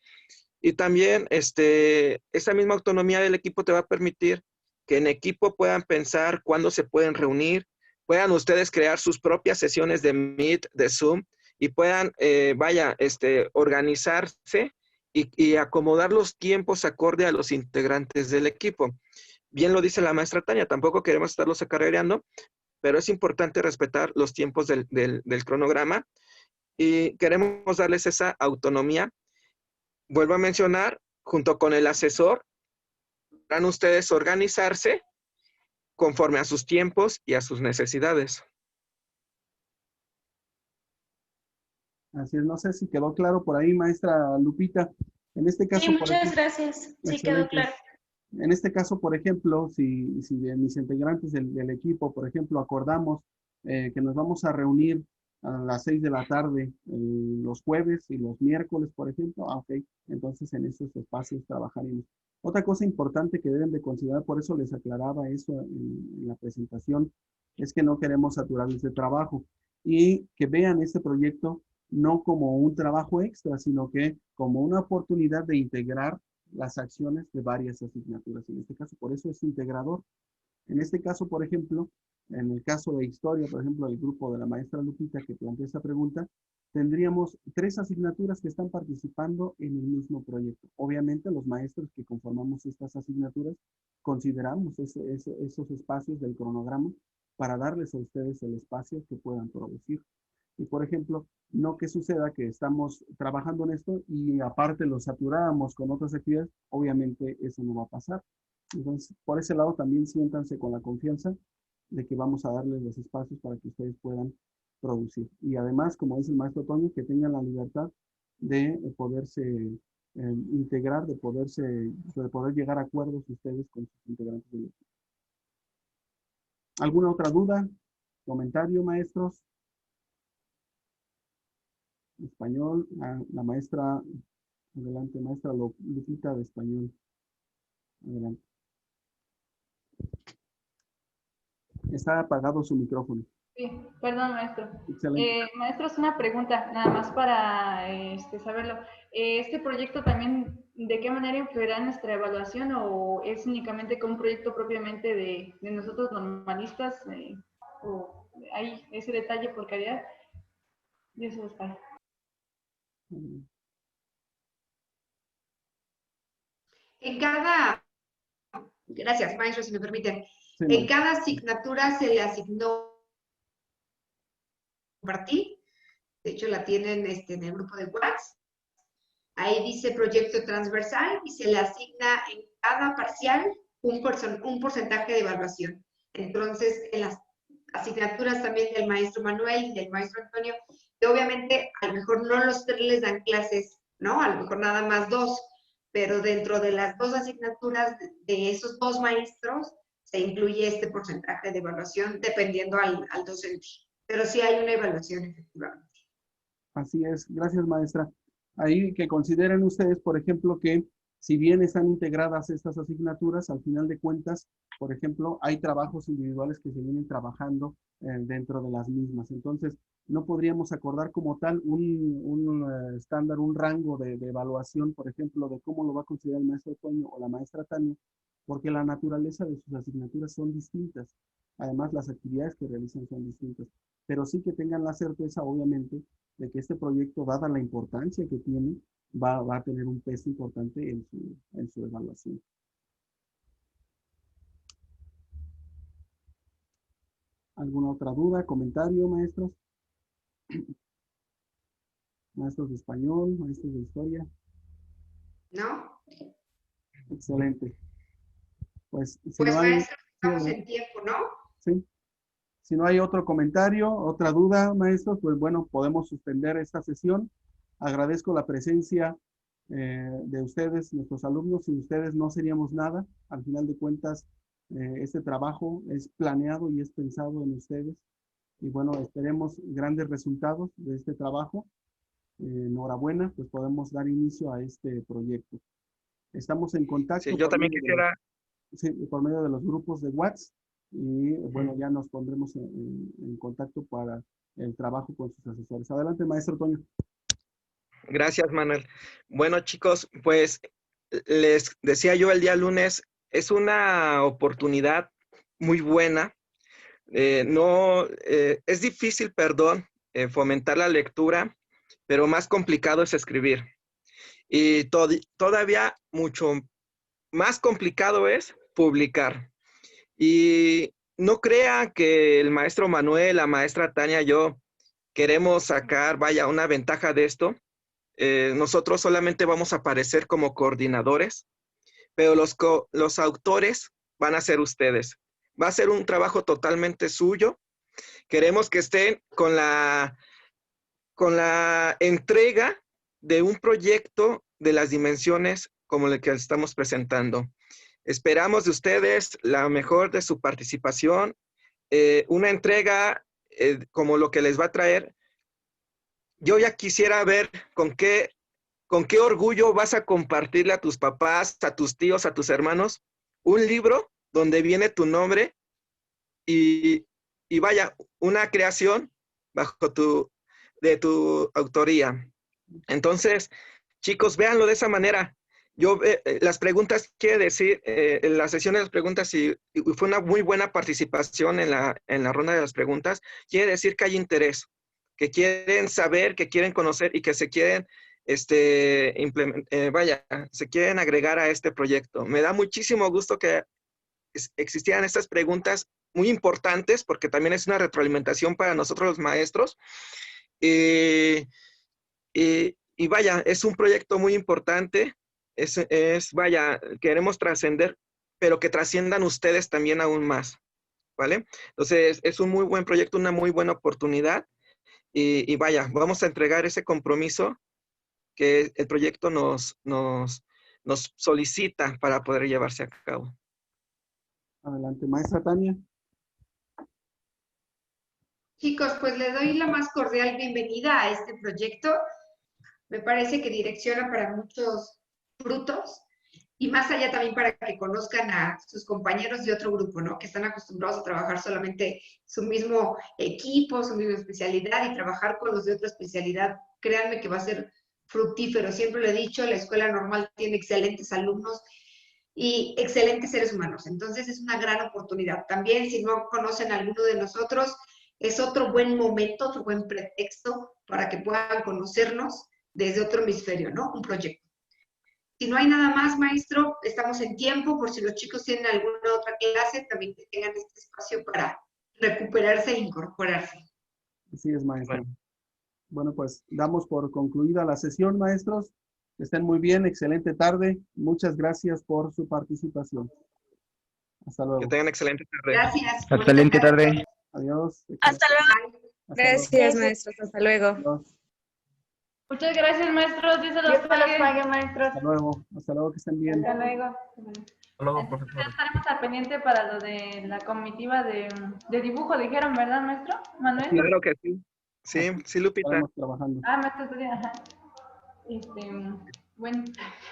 Speaker 3: Y también esa misma autonomía del equipo te va a permitir que en equipo puedan pensar cuándo se pueden reunir, puedan ustedes crear sus propias sesiones de Meet, de Zoom, y puedan, organizarse y acomodar los tiempos acorde a los integrantes del equipo. Bien lo dice la maestra Tania, tampoco queremos estarlos acarreando, pero es importante respetar los tiempos del cronograma y queremos darles esa autonomía. Vuelvo a mencionar, junto con el asesor, van ustedes organizarse conforme a sus tiempos y a sus necesidades.
Speaker 1: Así es, no sé si quedó claro por ahí, maestra Lupita. En este caso,
Speaker 9: Sí, muchas gracias. Sí, quedó claro.
Speaker 1: En este caso, por ejemplo, si de mis integrantes del equipo, por ejemplo, acordamos que nos vamos a reunir a las 6 de la tarde los jueves y los miércoles, por ejemplo, ok, entonces en esos espacios trabajaremos. Otra cosa importante que deben de considerar, por eso les aclaraba eso en la presentación, es que no queremos saturarles de trabajo y que vean este proyecto no como un trabajo extra, sino que como una oportunidad de integrar las acciones de varias asignaturas. En este caso, por eso es integrador. En este caso, por ejemplo, en el caso de historia, por ejemplo, el grupo de la maestra Lupita que plantea esta pregunta, tendríamos 3 asignaturas que están participando en el mismo proyecto. Obviamente, los maestros que conformamos estas asignaturas consideramos esos espacios del cronograma para darles a ustedes el espacio que puedan producir. Y, por ejemplo, no que suceda que estamos trabajando en esto y aparte lo saturamos con otras actividades, obviamente eso no va a pasar. Entonces, por ese lado también siéntanse con la confianza de que vamos a darles los espacios para que ustedes puedan producir. Y además, como dice el maestro Toño, que tengan la libertad de poderse integrar, de poder llegar a acuerdos ustedes con sus integrantes del equipo. ¿Alguna otra duda? ¿Comentario, maestros? Español, la maestra, adelante, maestra Lupita de español. Adelante. Está apagado su micrófono.
Speaker 8: Sí, perdón, maestro.
Speaker 1: Excelente.
Speaker 8: Maestro, es una pregunta, nada más para saberlo. ¿Este proyecto también de qué manera influirá en nuestra evaluación o es únicamente como un proyecto propiamente de nosotros normalistas? ¿O hay ese detalle por calidad? Y eso es para.
Speaker 2: En cada, gracias, maestro, si me permiten.
Speaker 1: Sí,
Speaker 2: en cada asignatura se le asignó compartir. De hecho, la tienen en el grupo de WhatsApp. Ahí dice proyecto transversal y se le asigna en cada parcial un porcentaje de evaluación. Entonces, en las asignaturas también del maestro Manuel y del maestro Antonio, que obviamente a lo mejor no los 3 les dan clases, ¿no? A lo mejor nada más 2, pero dentro de las 2 asignaturas de esos 2 maestros se incluye este porcentaje de evaluación dependiendo al docente. Pero sí hay una evaluación efectivamente.
Speaker 1: Así es, gracias maestra. Ahí que consideren ustedes, por ejemplo, que si bien están integradas estas asignaturas, al final de cuentas, por ejemplo, hay trabajos individuales que se vienen trabajando dentro de las mismas. Entonces, no podríamos acordar como tal un estándar, un rango de evaluación, por ejemplo, de cómo lo va a considerar el maestro Toño o la maestra Tania, porque la naturaleza de sus asignaturas son distintas. Además, las actividades que realizan son distintas. Pero sí que tengan la certeza, obviamente, de que este proyecto, dada la importancia que tiene, va a tener un peso importante en su evaluación. ¿Alguna otra duda, comentario, maestros? Maestros de español, maestros de historia.
Speaker 2: ¿No?
Speaker 1: Excelente. Pues, si
Speaker 2: pues
Speaker 1: no hay,
Speaker 2: maestro, estamos en tiempo, ¿no?
Speaker 1: Sí. Si no hay otro comentario, otra duda, maestros, pues bueno, podemos suspender esta sesión. Agradezco la presencia de ustedes, nuestros alumnos. Sin ustedes no seríamos nada. Al final de cuentas, este trabajo es planeado y es pensado en ustedes. Y bueno, esperemos grandes resultados de este trabajo. Enhorabuena, pues podemos dar inicio a este proyecto. Estamos en contacto
Speaker 3: Sí, yo también quisiera,
Speaker 1: por medio de los grupos de WhatsApp y bueno, ya nos pondremos en contacto para el trabajo con sus asesores. Adelante, maestro Toño.
Speaker 3: gracias, Manuel. Bueno, chicos, pues les decía yo el día lunes, es una oportunidad muy buena. Es difícil, perdón, fomentar la lectura, pero más complicado es escribir. Y todavía mucho más complicado es publicar. Y no crea que el maestro Manuel, la maestra Tania, yo queremos sacar, vaya, una ventaja de esto. Nosotros solamente vamos a aparecer como coordinadores, pero los autores van a ser ustedes. Va a ser un trabajo totalmente suyo. Queremos que estén con la entrega de un proyecto de las dimensiones como el que estamos presentando. Esperamos de ustedes la mejor de su participación, una entrega como lo que les va a traer. Yo ya quisiera ver con qué orgullo vas a compartirle a tus papás, a tus tíos, a tus hermanos, un libro donde viene tu nombre y vaya, una creación de tu autoría. Entonces, chicos, véanlo de esa manera. Las preguntas, quiere decir, en la sesión de las preguntas, y fue una muy buena participación en la ronda de las preguntas, quiere decir que hay interés, que quieren saber, que quieren conocer y que se quieren, se quieren agregar a este proyecto. Me da muchísimo gusto que existieran estas preguntas muy importantes, porque también es una retroalimentación para nosotros los maestros. Y vaya, es un proyecto muy importante, vaya, queremos trascender, pero que trasciendan ustedes también aún más, ¿vale? Entonces, es un muy buen proyecto, una muy buena oportunidad, y vaya, vamos a entregar ese compromiso que el proyecto nos solicita para poder llevarse a cabo.
Speaker 1: Adelante, maestra Tania.
Speaker 2: Chicos, pues le doy la más cordial bienvenida a este proyecto. Me parece que direcciona para muchos frutos y más allá también para que conozcan a sus compañeros de otro grupo, ¿no? Que están acostumbrados a trabajar solamente su mismo equipo, su misma especialidad y trabajar con los de otra especialidad. Créanme que va a ser fructífero. Siempre lo he dicho, la escuela normal tiene excelentes alumnos y excelentes seres humanos. Entonces es una gran oportunidad. También si no conocen a alguno de nosotros, es otro buen momento, otro buen pretexto para que puedan conocernos desde otro hemisferio, ¿no? Un proyecto. Si no hay nada más, maestro, estamos en tiempo, por si los chicos tienen alguna otra clase, también que tengan este espacio para recuperarse e incorporarse.
Speaker 1: Así es, maestro. Bueno, pues damos por concluida la sesión, maestros. Que estén muy bien, excelente tarde. Muchas gracias por su participación. Hasta luego.
Speaker 3: Que tengan excelente tarde.
Speaker 2: Gracias.
Speaker 10: Excelente tarde.
Speaker 1: Adiós.
Speaker 7: Hasta luego.
Speaker 1: Hasta
Speaker 7: Gracias, maestros. Hasta luego.
Speaker 1: Adiós.
Speaker 8: Muchas gracias, maestros. Dios se los pague, maestros.
Speaker 1: Hasta luego. Hasta luego, que estén bien.
Speaker 8: Hasta luego.
Speaker 10: Hasta luego, profesor.
Speaker 8: Ya estaremos al pendiente para lo de la comitiva de dibujo, dijeron, ¿verdad, maestro? Manuel.
Speaker 3: Claro que sí. Sí, sí, Lupita.
Speaker 1: Estamos trabajando.
Speaker 8: Maestro, ajá. Bueno.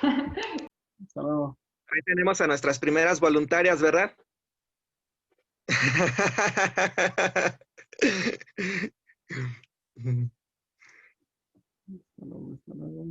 Speaker 1: Hasta luego.
Speaker 3: Ahí tenemos a nuestras primeras voluntarias, ¿verdad?
Speaker 1: Hasta luego.